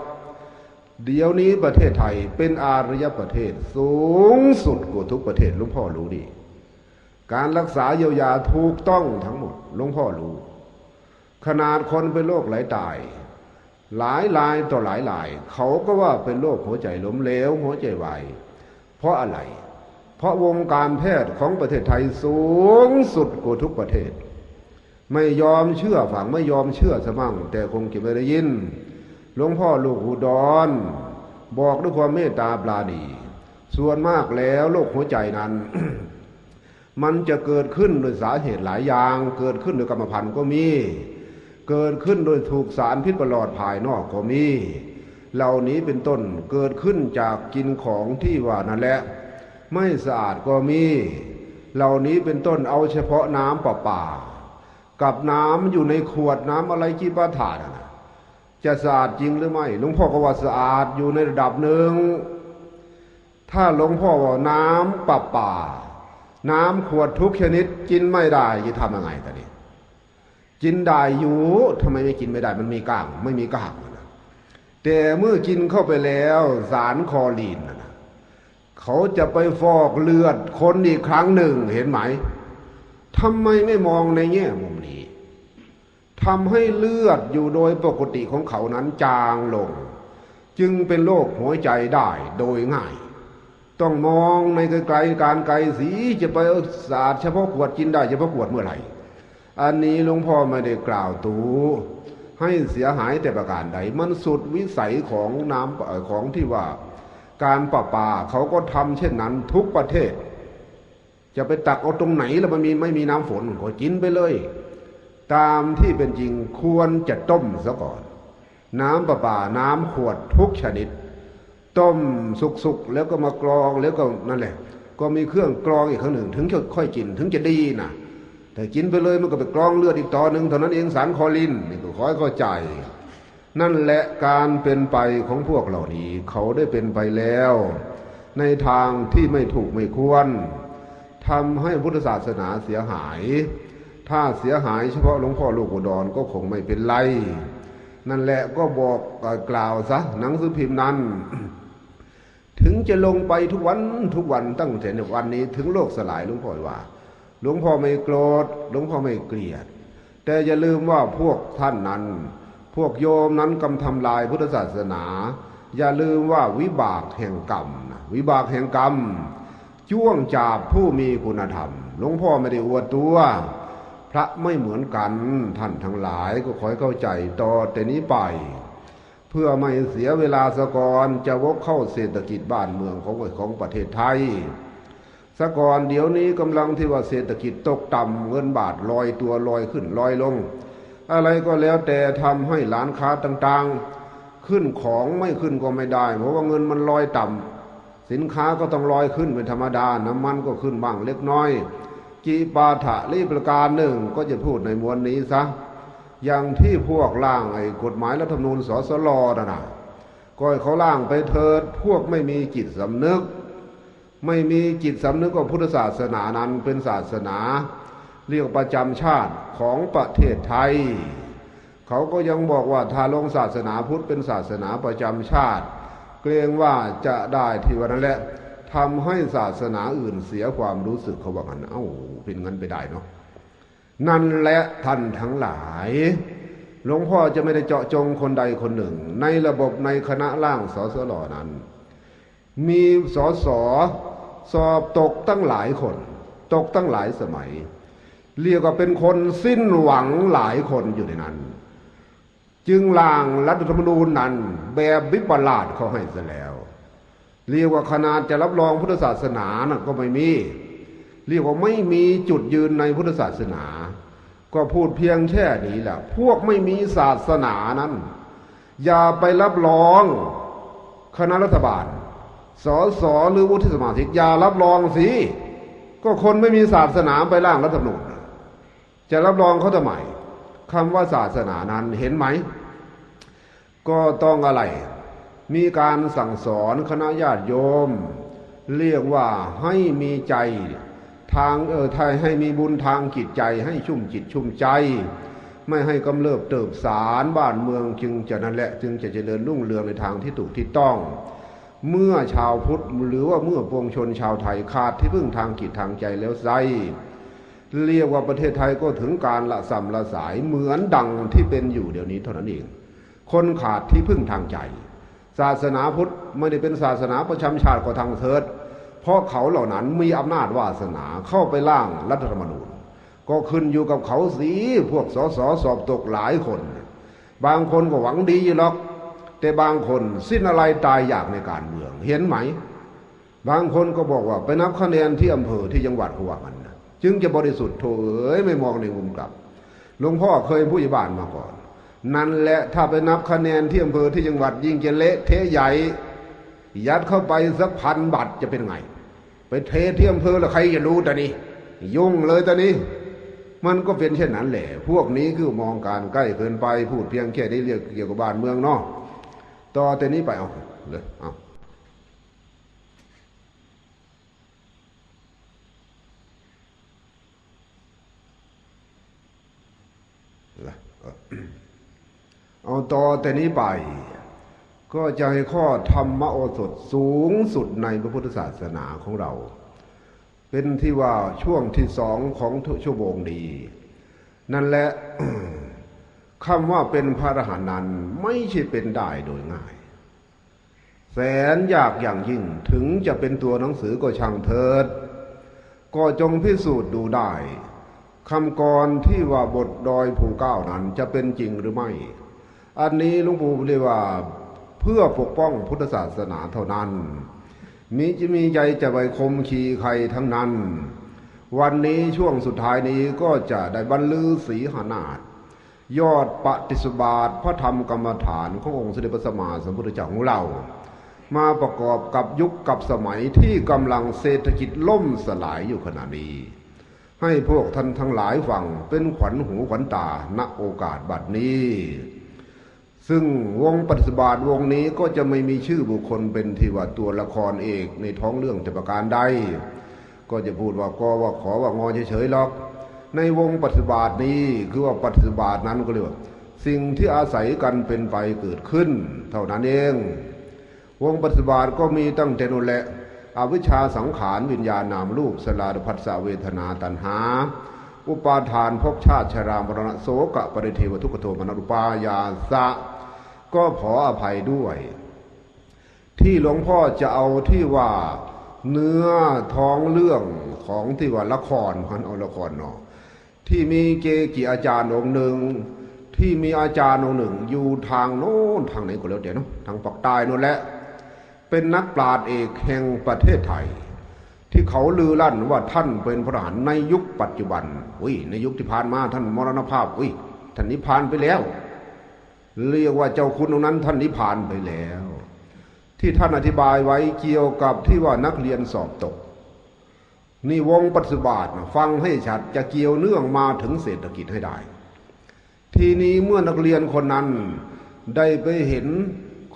เดี๋ยวนี้ประเทศไทยเป็นอารยประเทศสูงสุดกว่าทุกประเทศหลวงพ่อรู้ดีการรักษาเยียวยาถูกต้องทั้งหมดหลวงพ่อรู้ขนาดคนเป็นโรคไหลตายหลายรายต่อหลายรายเขาก็ว่าเป็นโรคหัวใจล้มเหลวหัวใจวายเพราะอะไรเพราะวงการแพทย์ของประเทศไทยสูงสุดกว่าทุกประเทศไม่ยอมเชื่อฝังไม่ยอมเชื่อสมั่งแต่คงเก็บไว้ได้ยินหลวงพ่อลูกอุดรบอกด้วยความเมตตาปราณีส่วนมากแล้วโรคหัวใจนั้น มันจะเกิดขึ้นโดยสาเหตุหลายอย่างเกิดขึ้นโดยกรรมพันธุ์ก็มีเกิดขึ้นโดยถูกสารพิษประหลอดภายนอกก็มี เหล่านี้เป็นต้นเกิดขึ้นจากกินของที่ว่านั่นแหละไม่สะอาดก็มีเหล่านี้เป็นต้นเอาเฉพาะน้ำประปากับน้ำอยู่ในขวดน้ำอะไรกี่บาทานะจะสะอาดจริงหรือไม่หลวงพ่อก็ว่าสะอาดอยู่ในระดับหนึ่งถ้าหลวงพ่อว่าน้ำประปาน้ำขวดทุกชนิดกินไม่ได้จะทำยังไงตอนนี้กินได้อยู่ทำไมไม่กินไม่ได้มันมีก้างไม่มีก้างนะแต่เมื่อกินเข้าไปแล้วสารคลอรีนนะเขาจะไปฟอกเลือดคนอีกครั้งหนึ่งเห็นไหมทำไมไม่มองในแง่มุมนี้ทำให้เลือดอยู่โดยปกติของเขานั้นจางลงจึงเป็นโรคหัวใจได้โดยง่ายต้องมองในไกลๆการไกลสีจะไปศาสตร์เฉพาะขวดกินได้เฉพาะขวดเมื่อไหร่อันนี้หลวงพ่อไม่ได้กล่าวตูให้เสียหายแต่ประการใดมันสุดวิสัยของน้ำของที่ว่าการประปาเขาก็ทำเช่นนั้นทุกประเทศจะไปตักเอาตรงไหนแล้วมันไม่มีน้ำฝนก็กินไปเลยตามที่เป็นจริงควรจะต้มซะก่อนน้ำประปาน้ำขวดทุกชนิดต้มสุกๆแล้วก็มากรองแล้วก็นั่นแหละก็มีเครื่องกรองอีกครั้งหนึ่งถึงจะค่อยกินถึงจะดีนะแต่กินไปเลยมันก็ไปกรองเลือดอีกต่อหนึ่งเท่านั้นเองสารคลอรีนนี่ก็ขอให้เข้าใจนั่นแหละการเป็นไปของพวกเหล่านี้เขาได้เป็นไปแล้วในทางที่ไม่ถูกไม่ควรทำให้พุทธศาสนาเสียหายถ้าเสียหายเฉพาะหลวงพ่อลูกอุดรก็คงไม่เป็นไรนั่นแหละก็บอกกล่าวซะหนังสือพิมพ์นั้น ถึงจะลงไปทุกวันตั้งแต่ในวันนี้ถึงโลกสลายหลวงพ่อว่าหลวงพ่อไม่โกรธหลวงพ่อไม่เกลียดแต่อย่าลืมว่าพวกท่านนั้นพวกโยมนั้นกำทำลายพุทธศาสนาอย่าลืมว่าวิบากแห่งกรรมวิบากแห่งกรรมจ้วงจาบผู้มีคุณธรรมหลวงพ่อไม่ได้อวดตัวพระไม่เหมือนกันท่านทั้งหลายก็ขอให้เข้าใจต่อแต่นี้ไปเพื่อไม่เสียเวลาสะก่อนจะวกเข้าเศรษฐกิจบ้านเมืองของประเทศไทยสะก่อนเดี๋ยวนี้กำลังที่ว่าเศรษฐกิจตกต่ำเงินบาทลอยตัวลอยขึ้นลอยลงอะไรก็แล้วแต่ทำให้ร้านค้าต่างๆขึ้นของไม่ขึ้นก็ไม่ได้เพราะว่าเงินมันลอยต่ำสินค้าก็ต้องลอยขึ้นเป็นธรรมดาน้ำมันก็ขึ้นบ้างเล็กน้อยจีปาถะรีประการหนึ่งก็จะพูดในมวลนี้ซะอย่างที่พวกร่างกฎหมายรัฐธรรมนูญสสลนะก็เขาร่างไปเถิดพวกไม่มีจิตสำนึกไม่มีจิตสำนึกว่าพุทธศาสนานั้นเป็นศาสนาเรียกประจำชาติของประเทศไทยเขาก็ยังบอกว่าถ้าลงศาสนาพุทธเป็นศาสนาประจำชาติเกรงว่าจะได้ที่วันนั้นแหละทำให้ศาสนาอื่นเสียความรู้สึกเขาบอกกันเอ้าเป็นงั้นไปได้เนาะนั่นแหละท่านทั้งหลายหลวงพ่อจะไม่ได้เจาะจงคนใดคนหนึ่งในระบบในคณะร่างสสลนั้นมีสสสอบตกตั้งหลายคนตกตั้งหลายสมัยเรียกว่าเป็นคนสิ้นหวังหลายคนอยู่ในนั้นจึงร่างรัฐธรรมนูญนั้นแบบวิปลาสเขาให้ซะแล้วเรียกว่าขนาดจะรับรองพุทธศาสนานะก็ไม่มีเรียกว่าไม่มีจุดยืนในพุทธศาสนาก็พูดเพียงแค่นี้แหละพวกไม่มีศาสนานั้นอย่าไปรับรองคณะรัฐบาลสสหรือวุฒิสมาชิกอย่ารับรองสิก็คนไม่มีศาสนาไปร่างรัฐธรรมนูญจะรับรองเขาทำไมคำว่าศาสนานั้นเห็นไหมก็ต้องอะไรมีการสั่งสอนคณะญาติโยมเรียกว่าให้มีใจทางให้มีบุญทางจิตใจให้ชุ่มจิตชุ่มใจไม่ให้กำเริบเติบสารบ้านเมืองจึงจะนั่นแหละจึงจะเจริญรุ่งเรืองในทางที่ถูกที่ต้องเมื่อชาวพุทธหรือว่าเมื่อปวงชนชาวไทยขาดที่พึ่งทางจิตทางใจแล้วไซเรียกว่าประเทศไทยก็ถึงการละสัมละสายเหมือนดังที่เป็นอยู่เดี๋ยวนี้เท่านั้นเองคนขาดที่พึ่งทางใจศาสนาพุทธไม่ได้เป็นศาสนาประจำชาติก็ทางเถิดเพราะเขาเหล่านั้นมีอำนาจวาสนาเข้าไปร่างรัฐธรรมนูญก็ขึ้นอยู่กับเขาสิพวกสสสอบตกหลายคนบางคนก็หวังดีอยู่หรอกแต่บางคนสิ้นอะไรตายอยากในการเมืองเห็นไหมบางคนก็บอกว่าไปนับคะแนนที่อำเภอที่จังหวัดเขาว่ากันจึงจะบริสุทธิ์โถเอ๋ยไม่มองในมุมกลับหลวงพ่อเคยเป็นผู้ใหญ่บ้านมาก่อน นั่นแหละถ้าไปนับคะแนนที่อำเภอที่จังหวัดยิ่งจะเละเทะใหญ่ยัดเข้าไปสัก1,000 บาทจะเป็นไงไปเทที่อำเภอแล้วใครจะรู้ตอนนี้ยุ่งเลยตอนนี้มันก็เป็นเช่นนั้นแหละพวกนี้คือมองการใกล้เกินไปพูดเพียงแค่ได้เรียกเกี่ยวกับบ้านเมืองเนาะต่อแต่นี้ไปเอาเลยเอาเอาต่อแต่นี้ไปก็จะให้ข้อธรรมโอสถสูงสุดในพระพุทธศาสนาของเราเป็นที่ว่าช่วงที่2ของชั่วโมงนี้นั่นแหละ คำว่าเป็นพระอรหันต์นั้นไม่ใช่เป็นได้โดยง่ายแสนยากอย่างยิ่งถึงจะเป็นตัวหนังสือก็ช่างเถิดก็จงพิสูจน์ดูได้คำกรที่ว่าบทดอยภูเก้านั้นจะเป็นจริงหรือไม่อันนี้หลวงปู่เรียกว่าเพื่อปกป้องพุทธศาสนาเท่านั้นมีใจจะไปคมขีใครทั้งนั้นวันนี้ช่วงสุดท้ายนี้ก็จะได้บรรลือสีหนาฏยอดปฏิสบาทพระธรรมกรรมฐานขององค์สมเด็จพระสัมมาสัมพุทธเจ้าของเรามาประกอบกับยุคกับสมัยที่กำลังเศรษฐกิจล่มสลายอยู่ขณะนี้ให้พวกท่านทั้งหลายฟังเป็นขวัญหูขวัญตาณโอกาสบัดนี้ซึ่งวงปฏิสบาทวงนี้ก็จะไม่มีชื่อบุคคลเป็นที่ว่าตัวละครเอกในท้องเรื่องแต่ประการใดก็จะพูดว่ากว่าขอว่างอเฉยๆหรอกในวงปฏิบาทนี้คือว่าปฏิบาทนั้นก็เรียกว่าสิ่งที่อาศัยกันเป็นไปเกิดขึ้นเท่านั้นเองวงปฏิบาทก็มีตั้งแต่นั่นแหละอวิชชาสังขารวิญญาณนามรูปสลาดผัสสะเวทนาตัณหาอุปาทานภพชาติชรามรณะโสกะปริเทวทุกขโทมนัสอุปายาสะก็ขออภัยด้วยที่หลวงพ่อจะเอาที่ว่าเนื้อท้องเรื่องของที่ว่าละครมันเอาละครเนาะที่มีเกจิอาจารย์องค์หนึ่งที่มีอาจารย์องค์หนึ่งอยู่ทางโน้นทางไหนก็แล้วเดี๋ยวเนาะทางปากใต้โน่นแหละเป็นนักปราชญ์เอกแห่งประเทศไทยที่เขาลือลั่นว่าท่านเป็นพระอรหันต์ในยุคปัจจุบันในยุคที่ผ่านมาท่านมรณภาพท่านนิพพานไปแล้วเรียกว่าเจ้าคุณองค์นั้นท่านนิพพานไปแล้วที่ท่านอธิบายไว้เกี่ยวกับที่ว่านักเรียนสอบตกนี่วงปฏิบัติฟังให้ชัดจะเกี่ยวเนื่องมาถึงเศรษฐกิจให้ได้ทีนี้เมื่อนักเรียนคนนั้นได้ไปเห็น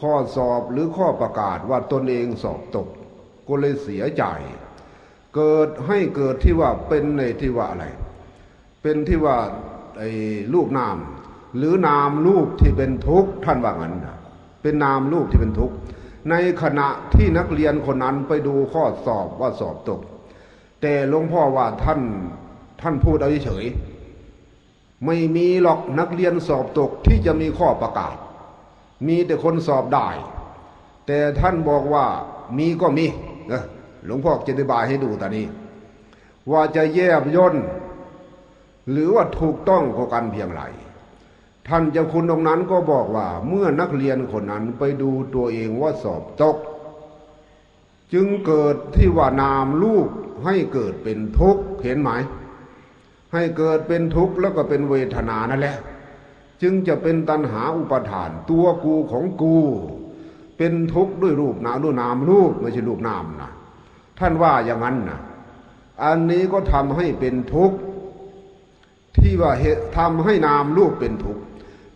ข้อสอบหรือข้อประกาศว่าตนเองสอบตกก็เลยเสียใจเกิดที่ว่าเป็นในที่ว่าอะไรเป็นที่ว่ารูปนามหรือนามรูปที่เป็นทุกข์ท่านว่างั้นเป็นนามรูปที่เป็นทุกข์ในขณะที่นักเรียนคนนั้นไปดูข้อสอบว่าสอบตกแต่หลวงพ่อว่าท่านพูดเอาเฉยไม่มีหรอกนักเรียนสอบตกที่จะมีข้อประกาศมีแต่คนสอบได้แต่ท่านบอกว่ามีก็มีหลวงพ่อจะอธิบายให้ดูตอนนี้ว่าจะแยบย่นหรือว่าถูกต้องกว่ากันเพียงไรท่านเจ้าคุณตรงนั้นก็บอกว่าเมื่อนักเรียนคนนั้นไปดูตัวเองว่าสอบตกจึงเกิดที่ว่านามรูปให้เกิดเป็นทุกข์เห็นไหมให้เกิดเป็นทุกข์แล้วก็เป็นเวทนานั่นแหละจึงจะเป็นตัณหาอุปาทานตัวกูของกูเป็นทุกข์ด้วยรูปนามด้วยนามรูปไม่ใช่รูปนามนะท่านว่าอย่างนั้นนะอันนี้ก็ทำให้เป็นทุกข์ที่ว่าทำให้นามรูปเป็นทุกข์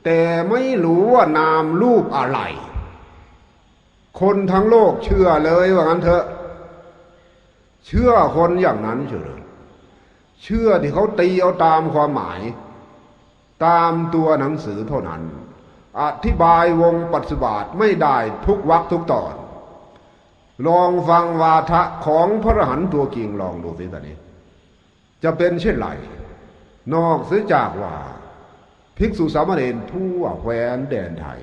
แต่ไม่รู้ว่านามรูปอะไรคนทั้งโลกเชื่อเลยว่างั้นเถอะเชื่อคนอย่างนั้นเชื่อที่เขาตีเอาตามความหมายตามตัวหนังสือเท่านั้นอธิบายวงปฏิบัติไม่ได้ทุกวรรคทุกตอนลองฟังวาทะของพระอรหันต์ตัวจริงลองดูสิตอนนี้จะเป็นเช่นไรนอกเสียจากว่าภิกษุสามเณรทั่วแคว้นแดนไทย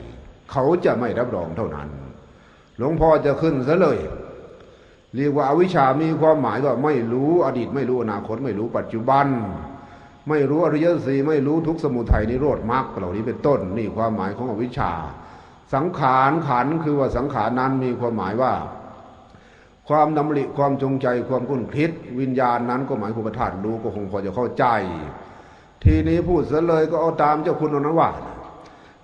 เขาจะไม่รับรองเท่านั้นหลวงพ่อจะขึ้นซะเลยเรียกว่าอวิชชามีความหมายว่าไม่รู้อดีตไม่รู้อนาคตไม่รู้ปัจจุบันไม่รู้อริยสัจสี่ไม่รู้ทุกข์สมุทัยนิโรธมรรคเหล่านี้เป็นต้นนี่ความหมายของอวิชชาสังขารขันธ์คือว่าสังขารนั้นมีความหมายว่าความดำริความจงใจความคุ้นคิดวิญญาณนั้นก็หมายความธาตุรู้ก็คงพอจะเข้าใจทีนี้พูดซะเลยก็เอาตามเจ้าคุณองค์นั้นว่า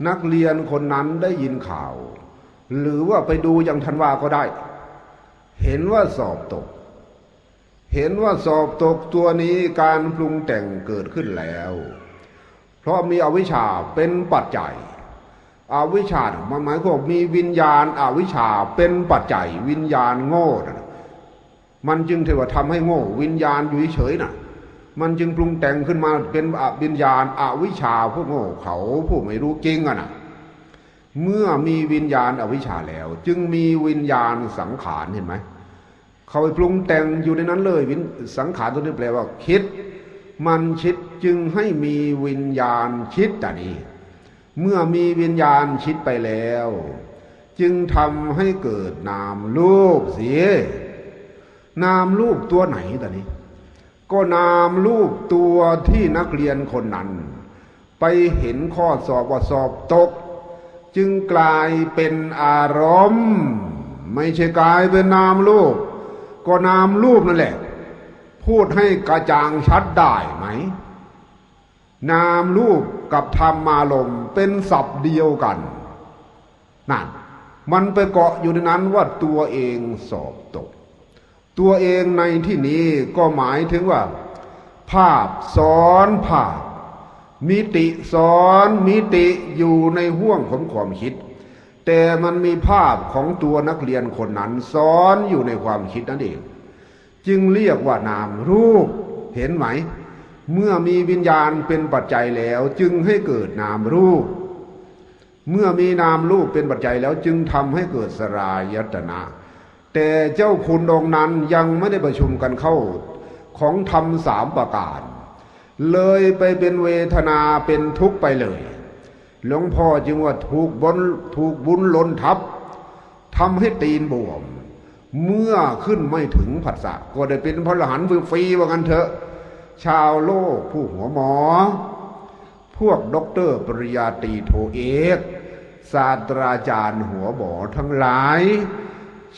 นักเรียนคนนั้นได้ยินข่าว หรือว่าไปดูอย่างทันว่าก็ได้ เห็นว่าสอบตก เห็นว่าสอบตกตัวนี้การปรุงแต่งเกิดขึ้นแล้วเพราะมีอวิชชาเป็นปัจจัยอวิชชาหมายความมีวิญญาณอวิชชาเป็นปัจจัยวิญญาณโง่นะมันจึงถือว่าทำให้โง่วิญญาณอยู่เฉยๆนะมันจึงปรุงแต่งขึ้นมาเป็นวิญญาณอวิชชาผู้โง่เขาผู้ไม่รู้จริงอ่ะนะเมื่อมีวิญญาณอวิชชาแล้วจึงมีวิญญาณสังขารเห็นไหมเขาไปปรุงแต่งอยู่ในนั้นเลยสังขารตัวนี้แปลว่าคิดมันคิดจึงให้มีวิญญาณคิดแต่นี้เมื่อมีวิญญาณคิดไปแล้วจึงทำให้เกิดนามรูปเสียนามรูปตัวไหนแต่นี้ก็นามรูปตัวที่นักเรียนคนนั้นไปเห็นข้อสอบว่าสอบตกจึงกลายเป็นอารมณ์ไม่ใช่กลายเป็นนามรูปก็นามรูปนั่นแหละพูดให้กระจ่างชัดได้ไหมนามรูปกับธรรมารมณ์เป็นศัพท์เดียวกันนั่นมันไปเกาะอยู่ในนั้นว่าตัวเองสอบตกตัวเองในที่นี้ก็หมายถึงว่าภาพซ้อนภาพมิติซ้อนมิติอยู่ในห้วงของความคิดแต่มันมีภาพของตัวนักเรียนคนนั้นซ้อนอยู่ในความคิดนั่นเองจึงเรียกว่านามรูปเห็นไหมเมื่อมีวิญญาณเป็นปัจจัยแล้วจึงให้เกิดนามรูปเมื่อมีนามรูปเป็นปัจจัยแล้วจึงทำให้เกิดสลายตนะแต่เจ้าคุณองค์นั้นยังไม่ได้ประชุมกันเข้าของธรรมสามประการเลยไปเป็นเวทนาเป็นทุกข์ไปเลยหลวงพ่อจึงว่าถูกบุญล้นทับทำให้ตีนบวมเมื่อขึ้นไม่ถึงผัสสะก็ได้เป็นพระอรหันต์ฟรีๆว่ากันเถอะชาวโลกผู้หัวหมอพวกด็อกเตอร์ปริญญาตรีโทเอกศาสตราจารย์หัวหมอทั้งหลาย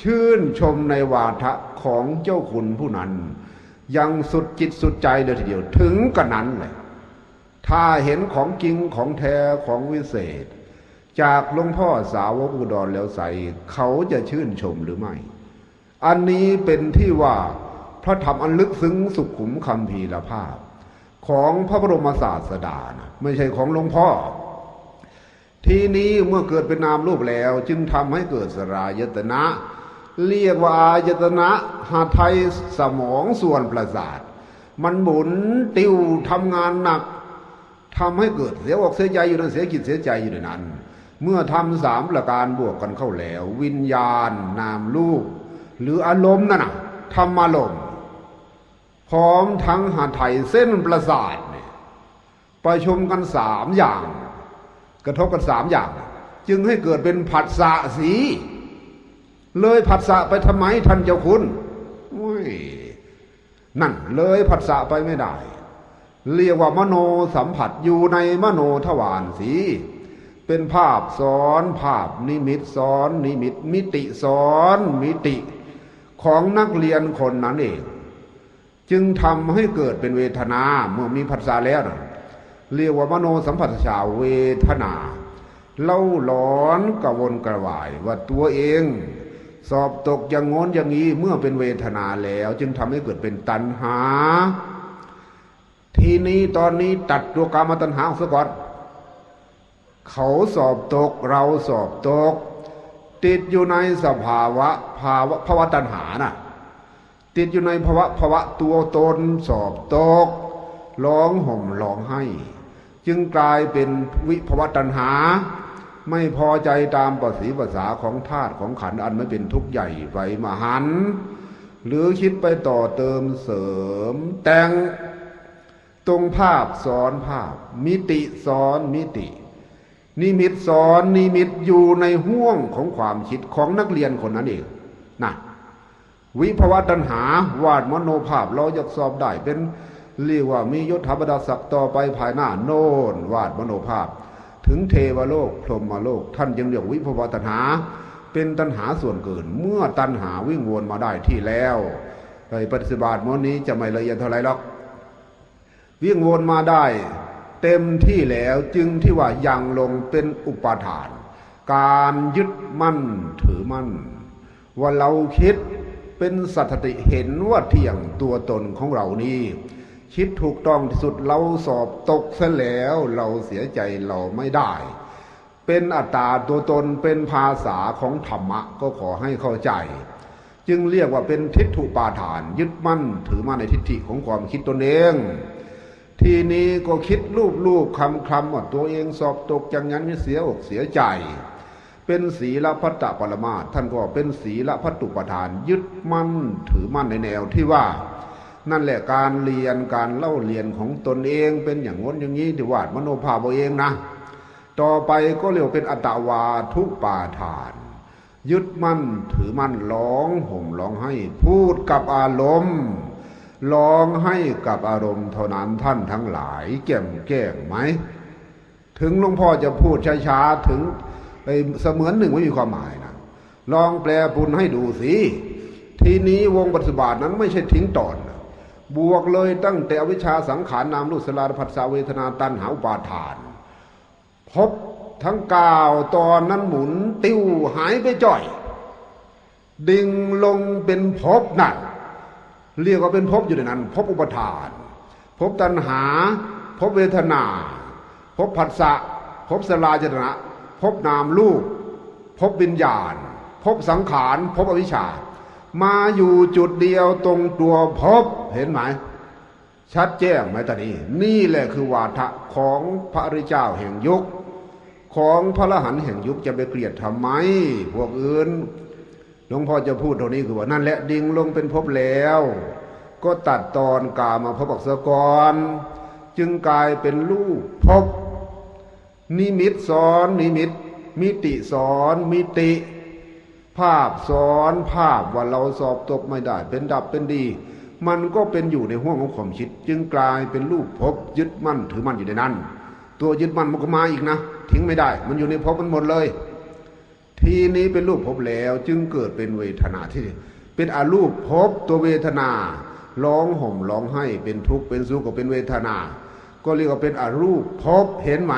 ชื่นชมในวาทะของเจ้าคุณผู้นั้นยังสุดจิตสุดใจเลยทีเดียวถึงกระนั้นเลยถ้าเห็นของจริงของแท้ของวิเศษจากหลวงพ่อสาวกอุดรแล้วใสเขาจะชื่นชมหรือไม่อันนี้เป็นที่ว่าพระธรรมอันลึกซึ้งสุขุมคัมภีรภาพของพระบรมศาสดานะไม่ใช่ของหลวงพ่อทีนี้เมื่อเกิดเป็นนามรูปแล้วจึงทำให้เกิดสลายตนะเรียกว่าอายตนะหาไทยสมองส่วนประสาทมันหมุนติวทำงานหนักทำให้เกิดเสียอกเสียใจอยู่นั้นเสียกิจเสียใจอยู่ในนั้นเมื่อทำสามประการบวกกันเข้าแล้ววิญญาณนามรูปหรืออารมณ์นั่นน่ะธรรมารมณ์พร้อมทั้งหาไทยเส้นประสาทเนี่ยประชุมกันสามอย่างกระทบกันสามอย่างจึงให้เกิดเป็นผัสสะสีเลยผัสสะไปทำไมท่านเจ้าคุณนั่นเลยผัสสะไปไม่ได้เรียกว่ามโนสัมผัสอยู่ในมโนทวารสีเป็นภาพซ้อนภาพนิมิตซ้อนนิมิตมิติซ้อนมิติของนักเรียนคนนั้นเองจึงทำให้เกิดเป็นเวทนาเมื่อมีผัสสะแล้วนะเรียกว่ามโนสัมผัสชาเวทนาเล่าหลอนกระวนกระวายว่าตัวเองสอบตกอย่างงนอย่างนี้เมื่อเป็นเวทนาแล้วจึงทำให้เกิดเป็นตัณหาทีนี้ตอนนี้ตัดตัวกามตัณหาออกซะก่อนเขาสอบตกเราสอบตกติดอยู่ในสภาวะภาวะตัณหาน่ะติดอยู่ในภาวะตัวตนสอบตกร้องห่มร้องไห้จึงกลายเป็นวิภวตัณหาไม่พอใจตามประสีภาษาของธาตุของขันธ์อันไม่เป็นทุกข์ใหญ่ไฟมหันต์หรือคิดไปต่อเติมเสริมแต่งตรงภาพซ้อนภาพมิติซ้อนมิตินิมิตซ้อนนิมิตอยู่ในห้วงของความคิดของนักเรียนคนนั้นเองนะวิภวตัณหาวาดมโนภาพเราจะสอบได้เป็นเรียกว่ามียศถาบรรดาศักดิ์ต่อไปภายหน้าโน่นวาดมโนภาพถึงเทวโลกพรหมโลกท่านยังเรียกวิภวตัณหาเป็นตัณหาส่วนเกินเมื่อตัณหาวิ่งวนมาได้ที่แล้วในปฏิบัติโมนี้จะไม่ละเอียดเท่าไรหรอกวิ่งวนมาได้ เต็มที่แล้วจึงที่ว่ายังลงเป็นอุปาทานการยึดมั่นถือมั่นว่าเราคิดเป็นสัตติเห็นว่าเที่ยงตัวตนของเรานี้คิดถูกต้องที่สุดเราสอบตกซะแล้วเราเสียใจเราไม่ได้เป็นอัตตาตัวตนเป็นภาษาของธรรมะก็ขอให้เข้าใจจึงเรียกว่าเป็นทิฏฐุปาทานยึดมั่นถือมั่นในทิฏฐิของความคิดตนเองทีนี้ก็คิดรูปคำว่าตัวเองสอบตกอย่างนั้นเสียอกเสียใจเป็นศีลพัตตปรมาสท่านก็เป็นศีลพัตตุปทานยึดมั่นถือมั่นในแนวที่ว่านั่นแหละการเรียนการเล่าเรียนของตนเองเป็นอย่างง้นอย่างนี้ที่วาดมโนภาพเอาเองนะต่อไปก็เรียกเป็นอัตตวาทุปาทานยึดมั่นถือมั่นร้องห่มร้องให้พูดกับอารมณ์ร้องให้กับอารมณ์เท่านั้นท่านทั้งหลายแก้มไหมถึงหลวงพ่อจะพูดช้าๆถึงเสมือนหนึ่งไม่มีความหมายนะลองแปลปุณให้ดูสิทีนี้วงปฏิบัตินั้นไม่ใช่ทิ้งตอนบวกเลยตั้งแต่อวิชชาสังขารนามรูปสลาผัสสะเวทนาตัณหาอุปาทานพบทั้งกาวตอนนั้นหมุนติ้วหายไปจ่อยดิ่งลงเป็นภพนั่นเรียกว่าเป็นภพอยู่ในนั้นภพอุปทานภพตัณหาภพเวทนาภพผัสสะภพสลายตนะภพนามรูปภพวิญญาณภพสังขารภพอวิชชามาอยู่จุดเดียวตรงตัวภพเห็นไหมชัดแจ้งไหมตอนนี้นี่แหละคือวาทะของพระอริยเจ้าแห่งยุคของพระอรหันต์แห่งยุคจะไปเกลียดทำไมพวกอื่นหลวงพ่อจะพูดตรงนี้คือว่านั่นแหละดิ่งลงเป็นภพแล้วก็ตัดตอนกามาภพอักษกรจึงกลายเป็นรูปภพนิมิตซ้อนนิมิตมิติซ้อนมิติภาพซ้อนภาพว่าเราสอบตกไม่ได้เป็นดับเป็นดีมันก็เป็นอยู่ในห้วงของความคิดจึงกลายเป็นรูปภพยึดมั่นถือมั่นอยู่ในนั้นตัวยึดมั่นมันก็มาอีกนะทิ้งไม่ได้มันอยู่ในภพมันหมดเลยทีนี้เป็นรูปภพแล้วจึงเกิดเป็นเวทนาที่เป็นอรูปภพตัวเวทนาร้องห่มร้องไห้เป็นทุกข์เป็นสุขก็เป็นเวทนาก็เรียกว่าเป็นอรูปภพเห็นไหม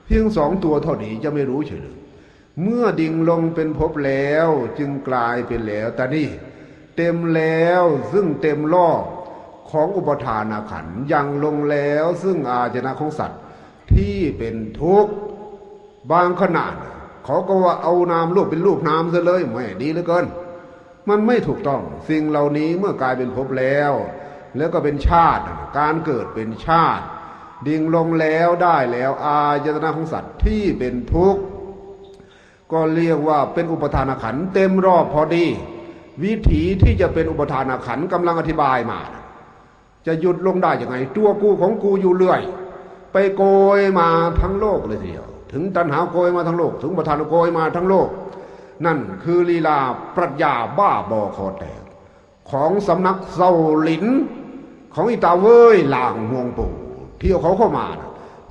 เพียงสองตัวเท่านี้จะไม่รู้เฉยเมื่อดิ่งลงเป็นภพแล้วจึงกลายเป็นแล้วแต่นี่เต็มแล้วซึ่งเต็มรอบของอุปทานขันธ์ยังลงแล้วซึ่งอาจนะของสัตว์ที่เป็นทุกข์บางขนาดเขาก็ว่าเอานามรูปเป็นรูปนามซะเลยไม่ดีเหลือเกินมันไม่ถูกต้องสิ่งเหล่านี้เมื่อกลายเป็นภพแล้วก็เป็นชาติการเกิดเป็นชาติดิ่งลงแล้วได้แล้วอายตนะของสัตว์ที่เป็นทุกข์ก็เรียกว่าเป็นอุปทานขันธ์เต็มรอบพอดีวิถีที่จะเป็นอุปทานขันธ์กำลังอธิบายมาจะหยุดลงได้ยังไงตัวกูของกูอยู่เรื่อยไปโกยมาทั้งโลกเลยทีเดียวถึงตัณหาโกยมาทั้งโลกถึงอุปทานโกยมาทั้งโลกนั่นคือลีลาปรัชญาบ้าบอคอแตกของสำนักเซาหลินของอิตาเว้ยหลางห่วงปู่ที่เขาเข้ามา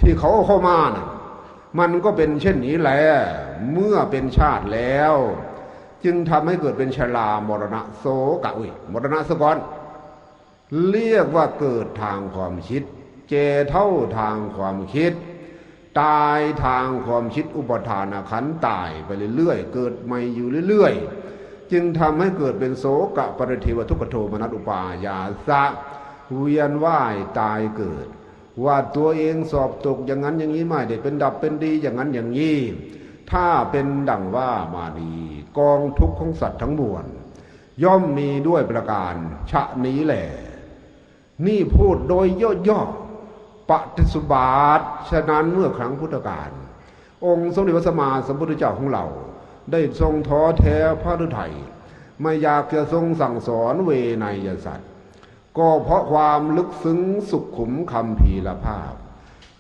ที่เขาเข้ามานะมันก็เป็นเช่นนี้แหละเมื่อเป็นชาติแล้วจึงทำให้เกิดเป็นชรามรณะโสกะมรณะสกรเรียกว่าเกิดทางความคิดเจเท่าทางความคิดตายทางความคิดอุปทานขันธ์ตายไปเรื่อยๆเกิดใหม่อยู่เรื่อยๆจึงทำให้เกิดเป็นโสกะปริเทวทุกขโทมนัสอุปายาสะเวียนว่ายตายเกิดว่าตัวเองสอบตกอย่างนั้นอย่างนี้ไม่ได้เป็นดับเป็นดีอย่างนั้นอย่างนี้ถ้าเป็นดังว่ามานีกองทุกข์ของสัตว์ทั้งมวลย่อมมีด้วยประการชะนี้แหละนี่พูดโดยย่อๆปฏิสุบาทฉะนั้นเมื่อครั้งพุทธกาลองค์สมเด็จพระสัมมาสัมพุทธเจ้าของเราได้ทรงท้อแท้พระฤทัยไม่อยากจะทรงสั่งสอนเวไนยสัตว์ก็เพราะความลึกซึ้งสุขุมคำพีรภาพ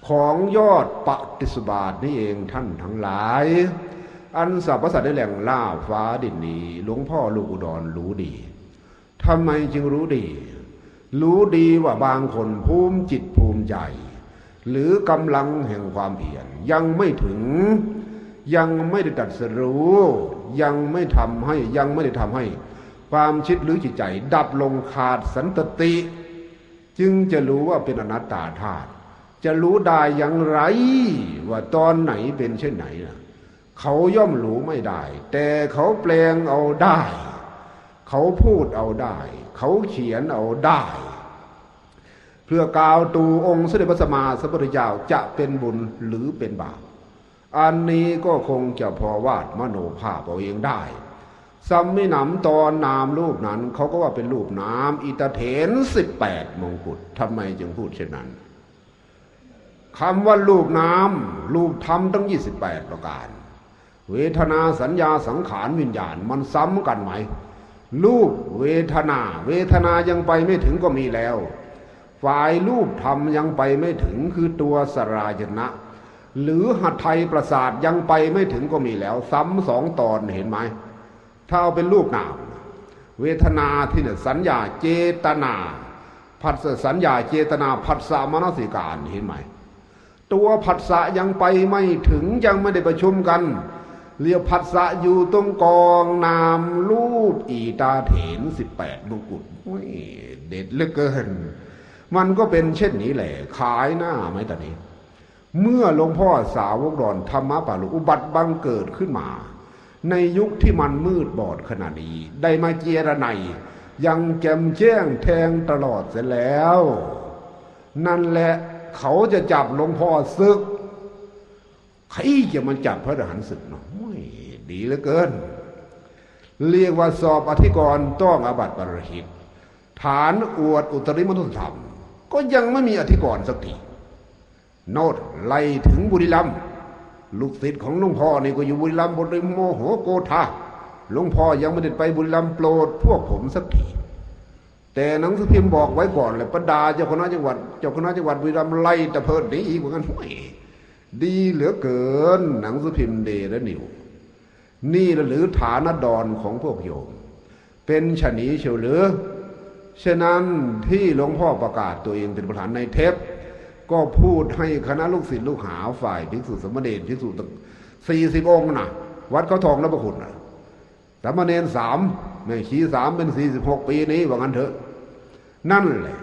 ของยอดปฏิสุบาทนี่เองท่านทั้งหลายอันสรรพสัตว์ได้แหล่งล่าฟ้าดินนี้หลวงพ่อลูกอุดรรู้ดีทำไมจึงรู้ดีว่าบางคนภูมิจิตภูมิใจหรือกำลังแห่งความเพียรยังไม่ถึงยังไม่ได้ตรัสรู้ยังไม่ได้ทำให้ความคิดหรือจิตใจดับลงขาดสันตติจึงจะรู้ว่าเป็นอนัตตาธาตุ จะรู้ได้อย่างไรว่าตอนไหนเป็นเช่นไหนนะเขาย่อมรู้ไม่ได้แต่เขาแปลงเอาได้เขาพูดเอาได้เขาเขียนเอาได้เพื่อกล่าวตูองค์สมเด็จพระสัมมาสัมพุทธเจ้าจะเป็นบุญหรือเป็นบาปอันนี้ก็คงจะพอวาดมโนภาพเอาเองได้ซัมมิหนำตอนนามรูปนั้นเขาก็ว่าเป็นรูปน้ำอิตเถน18 มงกุฎทำไมจึงพูดเช่นนั้นคำว่ารูปน้ำรูปธรรมตั้ง28 ประการเวทนาสัญญาสังขารวิญญาณมันซ้ำกันไหมรูปเวทนายังไปไม่ถึงก็มีแล้วฝ่ายรูปธรรมยังไปไม่ถึงคือตัวสรายนะหรือหัตถัยประสาทยังไปไม่ถึงก็มีแล้วซ้ำ2 ตอนเห็นไหมถ้าเอาเป็นรูปนามเวทนาที่เนี่ยสัญญาเจตนาผัสสะสัญญาเจตนาผัสสะมนสิการเห็นไหมตัวผัสสะยังไปไม่ถึงยังไม่ได้ประชุมกันเรียกผัสสะอยู่ตรงกองนามรูปอีตาเถน18 มงกุฎเด็ดเหลือเกินมันก็เป็นเช่นนี้แหละขายหน้าไหมตอนนี้เมื่อหลวงพ่อสาวกดอนธรรมะปาลุอุบัติบังเกิดขึ้นมาในยุคที่มันมืดบอดขนาดนี้ได้มาเจรไนยังแจ่มแจ้งแทงตลอดเสร็จแล้วนั่นแหละเขาจะจับหลวงพ่อศึกใครจะมาจับพระอรหันต์ศึกเนาะดีเหลือเกินเรียกว่าสอบอธิกรณ์ต้องอาบัติปาราชิกฐานอวดอุตริมนุสธรรมก็ยังไม่มีอธิกรณ์สักทีโนดไล่ถึงบุรีรัมย์ลูกศิษย์ของหลวงพ่อนี่ก็อยู่บุรีรัมย์บนโมโหโกธาหลวงพ่อยังไม่ได้ไปบุรีรัมย์โปรดพวกผมสักทีแต่หนังสือพิมพ์บอกไว้ก่อนเลยประดาเจ้าคณะจังหวัดบุรีรัมย์ไล่ตะเพิดหนีอีกเหมือนกันดีเหลือเกินหนังสือพิมพ์เดและนิวนี่หรือฐานดรของพวกโยมเป็นชนีเชียวหรือฉะนั้นที่หลวงพ่อประกาศตัวเองเป็นประธานในเทปก็พูดให้คณะลูกศิษย์ลูกหาฝ่ายภิกษุสมณเณรภิกษุตั้ง40 องค์นะวัดเขาทองนพคุณนะสามเณร3แม่ชี3เป็น46 ปีนี้ว่างั้นเถอะนั่นแหละ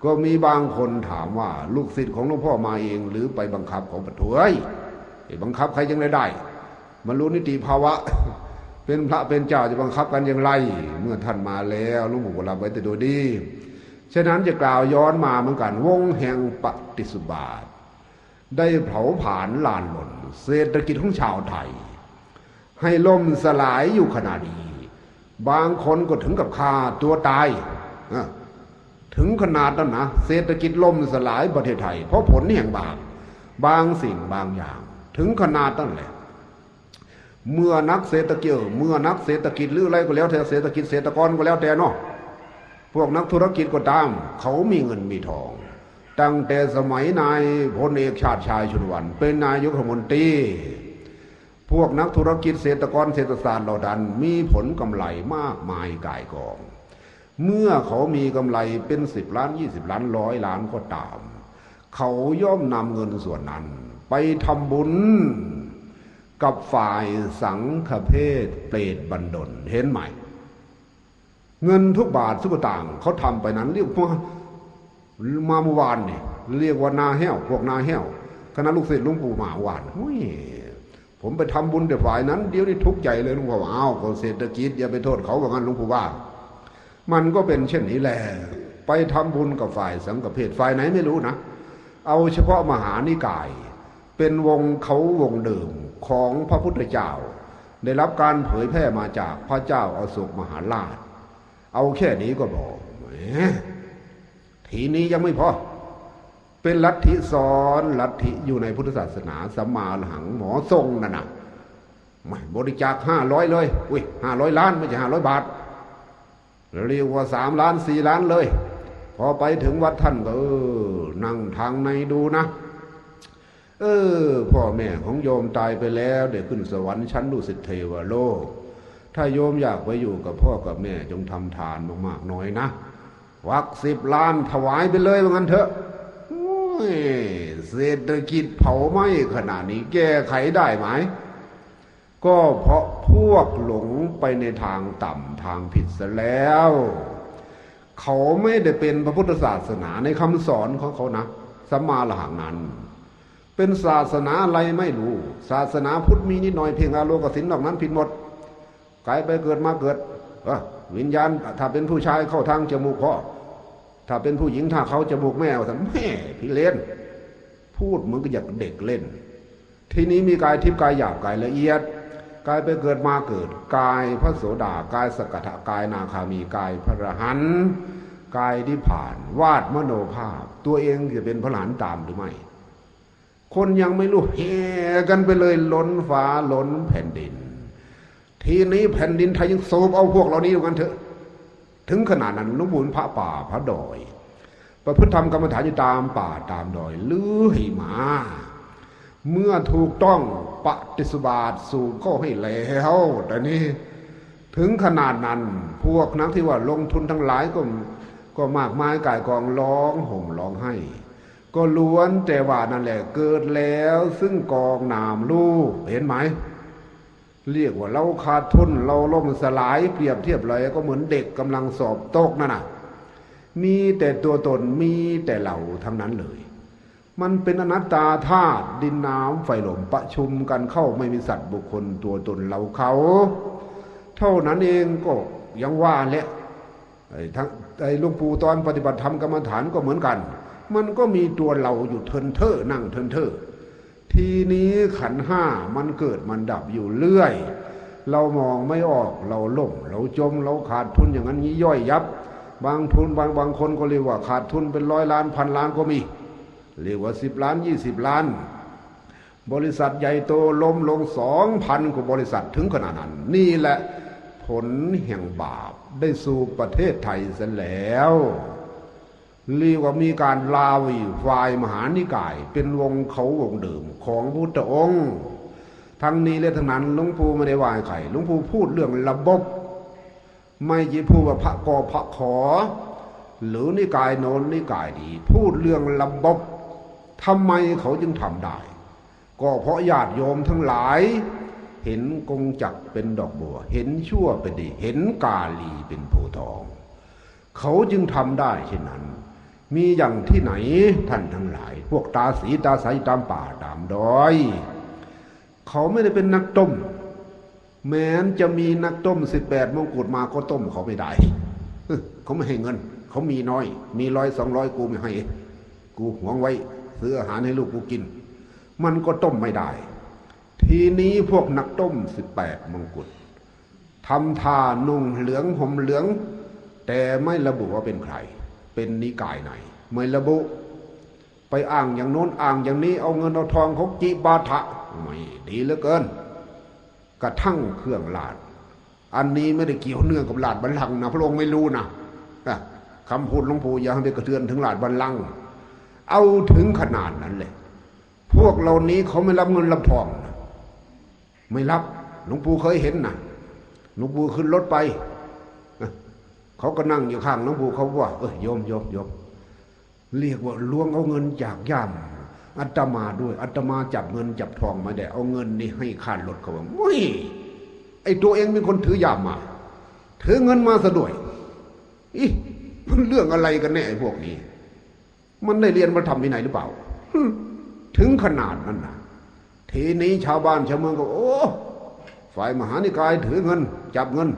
ก็มีบางคนถามว่าลูกศิษย์ของหลวงพ่อมาเองหรือไปบังคับของปะถวยบังคับใครยังได้มันรู้นิติภาวะเป็นพระเป็นเจ้าจะบังคับกันอย่างไรเมื่อท่านมาแล้วหลวงปู่ก็รับไว้แต่โดยดีฉะนั้นจะกล่าวย้อนมาเหมือนกันวงแห่งปฏิสุบาทได้เผาผลาญลานหล่นเศรษฐกิจของชาวไทยให้ล่มสลายอยู่ขนาดนี้บางคนก็ถึงกับฆ่าตัวตายถึงขนาดนั้นนะเศรษฐกิจล่มสลายประเทศไทยเพราะผลแห่งบาปบางสิ่งบางอย่างถึงขนาดนั้นแหละเมื่อนักเศรษฐกิจหรืออะไรก็แล้วแต่เศรษฐกิจเศรษฐกรก็แล้วแต่เนาะพวกนักธุรกิจก็ตามเขามีเงินมีทองตั้งแต่สมัยนายพลเอกชาติชายชุนวันเป็นนายกรัฐมนตรีพวกนักธุรกิจเศรษฐกรเศรษฐศาสตร์เหล่านั้นมีผลกำไรมากมายก่ายกองเมื่อเขามีกำไรเป็น10 ล้าน20 ล้าน100 ล้านก็ตามเขาย่อมนำเงินส่วนนั้นไปทำบุญกับฝ่ายสังฆเพศเปรตบันดลเห็นไหมเงินทุกบาททุกต่างเขาทำไปนั้นเรียกว่ามาเมื่อวานเนี่ยเรียกว่านาแห้วพวกนาแห้วคณะลูกศิษย์หลวงปู่มหาวานผมไปทำบุญแต่ฝ่ายนั้นเดี๋ยวนี้ทุกข์ใจเลยหลวงพ่อว่าอ้าวก็เศรษฐกิจอย่าไปโทษเขาว่างั้นหลวงปู่ว่ามันก็เป็นเช่นนี้แหละไปทำบุญกับฝ่ายสังฆเพศฝ่ายไหนไม่รู้นะเอาเฉพาะมหานิกายเป็นวงเขาวงเดิมของพระพุทธเจ้าได้รับการเผยแพร่มาจากพระเจ้าอโศกมหาราชเอาแค่นี้ก็บอกทีนี้ยังไม่พอเป็นลัทธิซ้อนลัทธิอยู่ในพุทธศาสนาสัมมาอรหังหมอทรงนั่นนะไม่บริจาค500เลย500 ล้านไม่ใช่500 บาทเรียกว่า3 ล้าน4 ล้านเลยพอไปถึงวัดท่านก็นั่งทางในดูนะพ่อแม่ของโยมตายไปแล้วเดี๋ยวขึ้นสวรรค์ชั้นดุสิตเทวโลกถ้าโยมอยากไปอยู่กับพ่อกับแม่จงทำทานมากๆหน่อยนะวัก10 ล้านถวายไปเลยว่างั้นเถอะเศรษฐกิจเผาไหม้ขนาดนี้แก้ไขได้ไหมก็เพราะพวกหลงไปในทางต่ำทางผิดซะแล้วเขาไม่ได้เป็นพระพุทธศาสนาในคำสอนของเขานะ สัมมาอรหังนั้นเป็นศาสนาอะไรไม่รู้ศาสนาพุทธมีนิดหน่อยเพียงอโลกสินนอกนั้นผิดหมดกลายไปเกิดมาเกิดวิญญาณถ้าเป็นผู้ชายเข้าทางจมูกพ่อถ้าเป็นผู้หญิงถ้าเขาจมูกแม่ว่าแม่พี่เล่นพูดเหมือนกับเด็กเล่นทีนี้มีกายทิพย์กายหยาบกายละเอียดกายไปเกิดมาเกิดกายพระโสดากายสกทากายนาคามีกายพระอรหันต์กายที่ผ่านวาดมโนภาพตัวเองจะเป็นพระหลานตามหรือไม่คนยังไม่รู้แห่กันไปเลยล้นฟ้าล้นแผ่นดินทีนี้แผ่นดินไทยยังสูบเอาพวกเรานี้กันเถอะถึงขนาดนั้นหลวงปู่พระป่าพระดอยประพฤติธรรมกรรมฐานอยู่ตามป่าตามดอยเลื้อยมาเมื่อถูกต้องปฏิสุบาทสูบก็ให้แล้วแต่นี่ถึงขนาดนั้นพวกนักที่ว่าลงทุนทั้งหลายก็มากมายก่ายกองร้องห่มร้องไห้ก็ล้วนแต่ว่านั่นแหละเกิดแล้วซึ่งกองนามลูกเห็นไหมเรียกว่าเราขาดทุนเราล่มสลายเปรียบเทียบเลยก็เหมือนเด็กกำลังสอบตกนั่นน่ะมีแต่ตัวตนมีแต่เราทั้งนั้นเลยมันเป็นอนัตตาธาตุดินน้ำไฟลมประชุมกันเข้าไม่มีสัตว์บุคคลตัวตนเราเขาเท่านั้นเองก็ยังว่าแหละทั้งหลวงปู่ตอนปฏิบัติธรรมกรรมฐานก็เหมือนกันมันก็มีตัวเราอยู่เทินเท่อนั่งเทินเท่อทีนี้ขันธ์ห้ามันเกิดมันดับอยู่เรื่อยเรามองไม่ออกเราล่มเราจมเราขาดทุนอย่างนั้นนี้ย่อยยับบางทุนบางคนก็เรียกว่าขาดทุนเป็น100 ล้านพันล้านก็มีเรียกว่า10 ล้าน20 ล้านบริษัทใหญ่โตล้มลง2,000 กว่าบริษัทถึงขนาดนั้นนี่แหละผลแห่งบาปได้สู่ประเทศไทยเสียแล้วเรียกว่ามีการลาวีฝ่ายมหานิกายเป็นวงเขาวงเดิมของพุทธองค์ทั้งนี้และทั้งนั้นหลวงปู่ไม่ได้ว่าใครหลวงปู่พูดเรื่องระบบไม่ใช่พูดว่าพระกอพระขอหรือนิกายโน้นนิกายดีพูดเรื่องระบบทำไมเขาจึงทำได้ก็เพราะญาติโยมทั้งหลายเห็นกงจักรเป็นดอกบัวเห็นชั่วเป็นดีเห็นกาลีเป็นโพธิ์ทองเขาจึงทำได้เช่นนั้นมีอย่างที่ไหนท่านทั้งหลายพวกตาสีตาใสตามป่าตามดอยเขาไม่ได้เป็นนักต้มแม้นจะมีนักต้ม18 มงกุฎมาก็ต้มเขาไม่ได้เขาไม่ให้เงินเขามีน้อยมี100-200กูไม่ให้กูหวงไว้ซื้ออาหารให้ลูกกูกินมันก็ต้มไม่ได้ทีนี้พวกนักต้ม18 มงกุฎทำท่านุ่งเหลืองห่มเหลืองแต่ไม่ระบุว่าเป็นใครเป็นนิกายไหนไม่ระบุไปอ้างอย่างโน้นอ้างอย่างนี้เอาเงินเอาทองเขาจิบาถะไม่ดีเหลือเกินกระทั่งเครื่องลาดอันนี้ไม่ได้เกี่ยวเนื่องกับลาดบัลลังก์นะพระองค์ไม่รู้นะคำพูดหลวงปู่อย่าให้ไปกระเทือนถึงลาดบัลลังก์เอาถึงขนาดนั้นเลยพวกเหล่านี้เขาไม่รับเงินรับทองนะไม่รับหลวงปู่เคยเห็นนะหลวงปู่ขึ้นรถไปเขาก็นั่งอยู่ข้างหลวงปู่เขาว่าโยมเรียกว่าล้วงเอาเงินจากย่ามอาตมาด้วยอาตมาจับเงินจับทองมาได้เอาเงินนี่ให้ค่ารถเขาว่าไม่ไอตัวเองเป็นคนถือย่ามมาถือเงินมาซะด้วยมันเรื่องอะไรกันแน่ไอพวกนี้มันได้เรียนมาทำที่ไหนหรือเปล่าถึงขนาดนั้นนะทีนี้ชาวบ้านชาวเมืองก็ฝ่ายมหานิกายถือเงินจับเงิน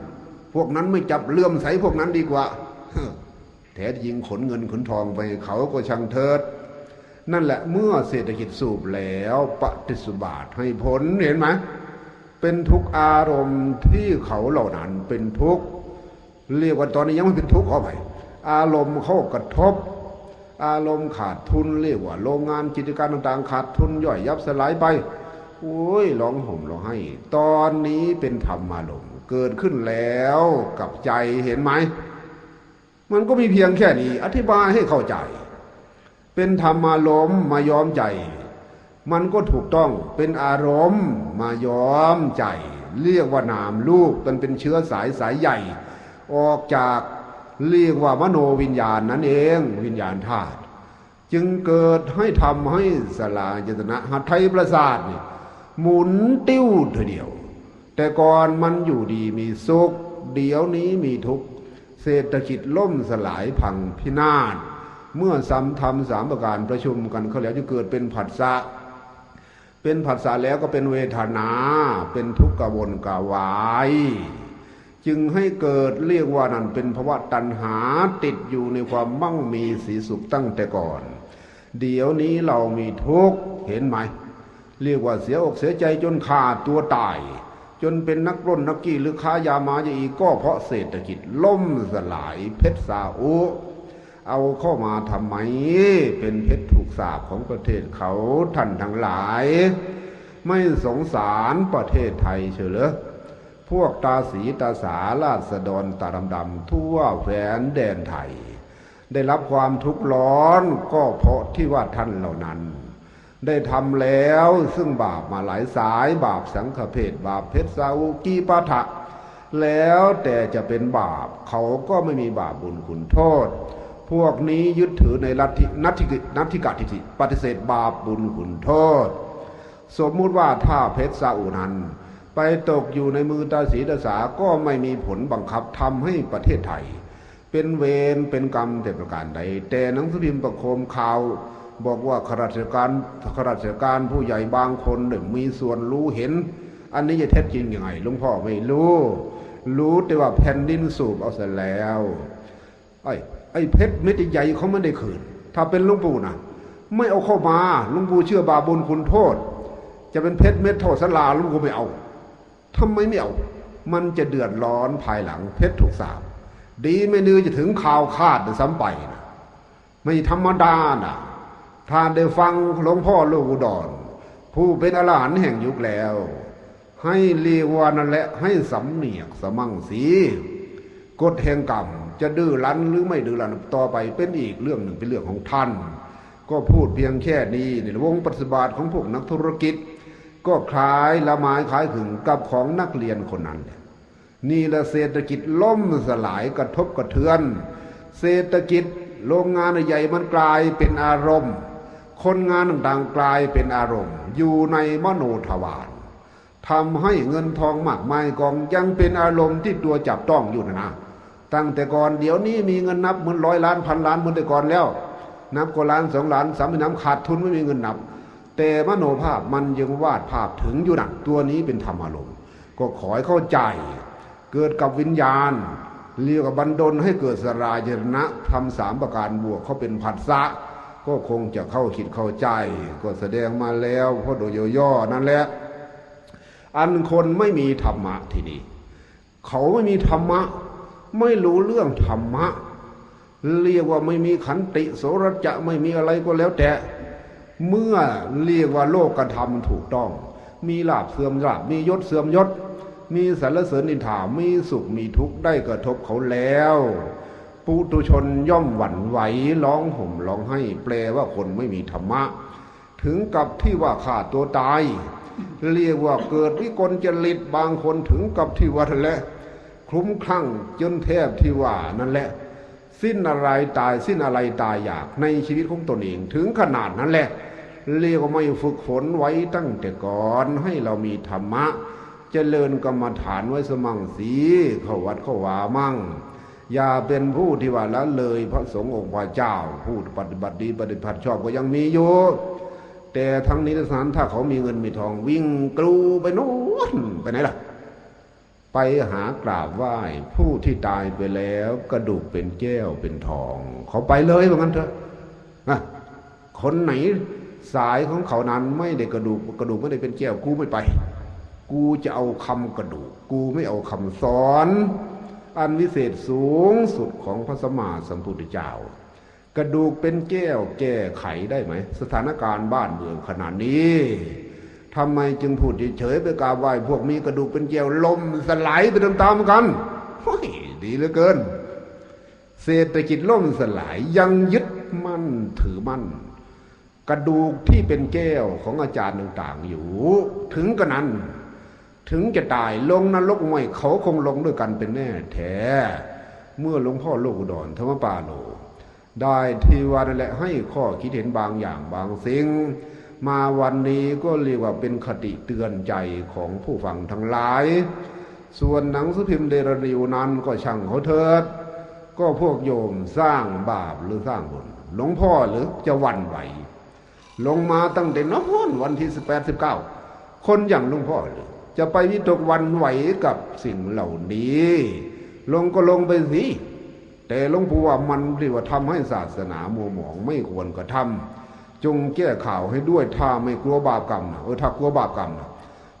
พวกนั้นไม่จับเลื่อมใสพวกนั้นดีกว่าแท้จริงขนเงินขนทองไปเขาก็ช่างเถิดนั่นแหละเมื่อเศรษฐกิจสูบแล้วปฏิสุบาทให้ผลเห็นไหมเป็นทุกอารมณ์ที่เขาเหล่านั้นเป็นทุกข์เรียกว่าตอนนี้ยังไม่เป็นทุกข์ขอไปอารมณ์เขากระทบอารมณ์ขาดทุนเรียกว่าโรงงานกิจการต่างๆขาดทุนย่อยยับสลายไปโอ้ยร้องห่มร้องไห้ตอนนี้เป็นธรรมารมณ์เกิดขึ้นแล้วกับใจเห็นไหมมันก็มีเพียงแค่นี้อธิบายให้เข้าใจเป็นธรรมารมณ์มายอมใจมันก็ถูกต้องเป็นอารมณ์มายอมใจเรียกว่านามรูปมันเป็นเชื้อสายใหญ่ออกจากเรียกว่ามโนวิญญาณนั่นเองวิญญาณธาตุจึงเกิดให้ทำให้สลายตนะหัตถ์ประสาทนี่หมุนติ้วทีเดียวแต่ก่อนมันอยู่ดีมีสุขเดี๋ยวนี้มีทุกข์เศรษฐกิจล่มสลายพังพินาศ เมื่อซ้ำทำ3ประการประชุมกันเขาแล้วจะเกิดเป็นผัสสะเป็นผัสสะแล้วก็เป็นเวทนาเป็นทุกขวนกวายจึงให้เกิดเรียกว่านั่นเป็นภวะตัณหาติดอยู่ในความมั่งมีสีสุขตั้งแต่ก่อนเดี๋ยวนี้เรามีทุกข์เห็นไหมเรียกว่าเสียอกเสียใจจนขาดตัวตายจนเป็นนักปล้นนักกี้หรือค้ายามาอีกก็เพราะเศรษฐกิจล่มสลายเพชรซาอุเอาเข้ามาทำไมเป็นเพชรถูกสาปของประเทศเขาท่านทั้งหลายไม่สงสารประเทศไทยเฉลยพวกตาสีตาสาราษฎรตาดำๆทั่วแผ่นแดนไทยได้รับความทุกข์ร้อนก็เพราะที่ว่าท่านเหล่านั้นได้ทำแล้วซึ่งบาปมาหลายสายบาปสังฆเพศบาปเพชรสาวุกีปาฐะแล้วแต่จะเป็นบาปเขาก็ไม่มีบาปบุญคุณโทษพวกนี้ยึดถือในลัทธินัตถิกะทิฏฐิปฏิเสธบาปบุญคุณโทษสมมุติว่าถ้าเพชรซาอุนั้นไปตกอยู่ในมือตาสีตาสาก็ไม่มีผลบังคับทำให้ประเทศไทยเป็นเวรเป็นกรรมแต่ประการใดแต่หนังสือพิมพ์ประโคมข่าวบอกว่าข้าราชการผู้ใหญ่บางคนมีส่วนรู้เห็นอันนี้จะเท็จจริงยังไงหลวงพ่อไม่รู้แต่ว่าแผ่นดินสูบเอาเสร็จแล้วไอ้เพชรเม็ดใหญ่เขาไม่ได้คืนถ้าเป็นหลวงปู่นะไม่เอาเข้ามาหลวงปู่เชื่อบาปบุญคุณโทษจะเป็นเพชรเม็ดโทษสลาหลวงปู่ไม่เอาทำไมไม่เอามันจะเดือดร้อนภายหลังเพชรถูกสาปดีไม่ดื้อจะถึงข่าวคาดซ้ำไปนะไม่ธรรมดานะท่านได้ฟังหลวงพ่อลูกอุดรผู้เป็นอรหันต์แห่งยุคแล้วให้เรียกว่านั่นแหละให้สำเนียกสมั่งสีกฎแห่งกรรมจะดื้อรั้นหรือไม่ดื้อรั้นต่อไปเป็นอีกเรื่องหนึ่งเป็นเรื่องของท่านก็พูดเพียงแค่นี้ในวงปฏิบัติของพวกนักธุรกิจก็คล้ายละไม้คล้ายขึงกับของนักเรียนคนนั้นนี่แหละเศรษฐกิจล่มสลายกระทบกระเทือนเศรษฐกิจโรงงานใหญ่มันกลายเป็นอารมณ์คนงานต่างๆกลายเป็นอารมณ์อยู่ในมโนทวารทำให้เงินทองมากมายกองยังเป็นอารมณ์ที่ตัวจับต้องอยู่นะตั้งแต่ก่อนเดี๋ยวนี้มีเงินนับเหมือน100 ล้าน1,000 ล้านเหมือนแต่ก่อนแล้วนับก็ล้าน2 ล้าน3น้ำขาดทุนไม่มีเงินนับแต่มโนภาพมันยังวาดภาพถึงอยู่นะตัวนี้เป็นธรรมอารมณ์ก็ขอให้เข้าใจเกิดกับวิญญาณเรียกว่าบันดลให้เกิดสลายนะทำ3ประการบวกเขาเป็นผัสสะก็คงจะเข้าคิดเข้าใจก็แสดงมาแล้วเพราะโดยย่อๆนั่นแหละอันคนไม่มีธรรมะที่นี่เขาไม่มีธรรมะไม่รู้เรื่องธรรมะเรียกว่าไม่มีขันติโสรจะไม่มีอะไรก็แล้วแต่เมื่อเรียกว่าโลกธรรมถูกต้องมีลาภเสื่อมลาภมียศเสื่อมยศมีสรรเสริญนินทามีสุขมีทุกข์ได้กระทบเขาแล้วปุถุชนย่อมหวั่นไหวร้องห่มร้องไห้แปลว่าคนไม่มีธรรมะถึงกับที่ว่าฆ่าตัวตายเรียกว่าเกิดวิกลจริตบางคนถึงกับที่ว่าแหละคลุ้มคลั่งจนแทบที่ว่านั่นแหละสิ้นอะไรตายสิ้นอะไรตายอยากในชีวิตของตนเองถึงขนาดนั้นแหละเรียกว่าไม่ฝึกฝนไว้ตั้งแต่ก่อนให้เรามีธรรมะเจริญกรรมฐานไว้สมั่งสีเข้าวัดเข้าวามั่งอย่าเป็นผู้ที่ว่าละเลยพระสงฆ์องค์พระเจ้าผู้ปฏิบัติดีปฏิบัติชอบก็ยังมีอยู่แต่ทั้งนี้ทั้งนั้นถ้าเขามีเงินมีทองวิ่งกลูไปโน่นไปไหนล่ะไปหากราบไหว้ผู้ที่ตายไปแล้วกระดูกเป็นแก้วเป็นทองเขาไปเลยเหมือนกันเถอะนะคนไหนสายของเขานั้นไม่ได้กระดูกไม่ได้เป็นแก้วกูไม่ไปกูจะเอาคำกระดูกกูไม่เอาคำสอนอันวิเศษสูงสุดของพระสัมมาสัมพุทธเจ้ากระดูกเป็นแก้วแก้ไขได้ไหมสถานการณ์บ้านเมืองขนาดนี้ทำไมจึงพูดเฉยๆไปกราบไหว้พวกมีกระดูกเป็นแก้วลมสลายไปตามๆกันโอ้ยดีเหลือเกินเศรษฐกิจล่มสลายยังยึดมั่นถือมั่นกระดูกที่เป็นแก้วของอาจารย์ต่างๆอยู่ถึงกระนั้นถึงจะตายลงนรกไม่เขาคงลงด้วยกันเป็นแน่แท้เมื่อหลวงพ่อโลกอุดรธรรมปาโลได้ที่ว่านั่นแหละให้ข้อคิดเห็นบางอย่างบางสิ่งมาวันนี้ก็เรียกว่าเป็นคติเตือนใจของผู้ฟังทั้งหลายส่วนหนังสือพิมพ์เดลนิวนั้นก็ช่างเขาเถิดก็พวกโยมสร้างบาปหรือสร้างบุญ หลวงพ่อหรือจะหวั่นไหวลงมาตั้งแต่น้อนวันที่18-19คนอย่างหลวงพ่อหรือจะไปวิตกหวั่นไหวกับสิ่งเหล่านี้ลงก็ลงไปสิแต่หลวงปู่ว่ามันเรียกว่าทำให้ศาสนามัวหมองไม่ควรกระทำจงแก้ข่าวให้ด้วยถ้าไม่กลัวบาปกรรมนะถ้ากลัวบาปกรรมนะ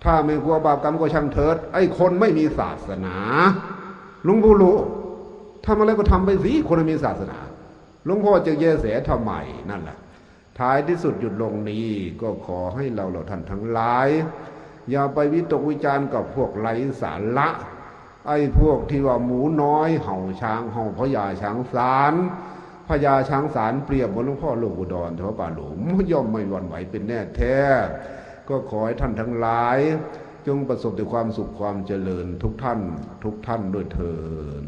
ถ้าไม่กลัวบาปกรรมก็ช่างเถิดไอ้คนไม่มีศาสนาหลวงปู่รู้ทำอะไรก็ทำไปสิคนไม่มีศาสนาหลวงพ่อจะแยแสทำไมนั่นแหละท้ายที่สุดหยุดลงนี้ก็ขอให้เราท่านทั้งหลายอย่าไปวิตกวิจารณ์กับพวกไร้สาระไอ้พวกที่ว่าหมูน้อยเห่าช้างเห่าพญาช้างสารพญาช้างสารเปรียบเหมือนหลวงพ่อหลวงอุดรแถวป่าหลุมย่อมไม่หวั่นไหวเป็นแน่แท้ก็ขอให้ท่านทั้งหลายจงประสบแต่ความสุขความเจริญทุกท่านด้วยเถิด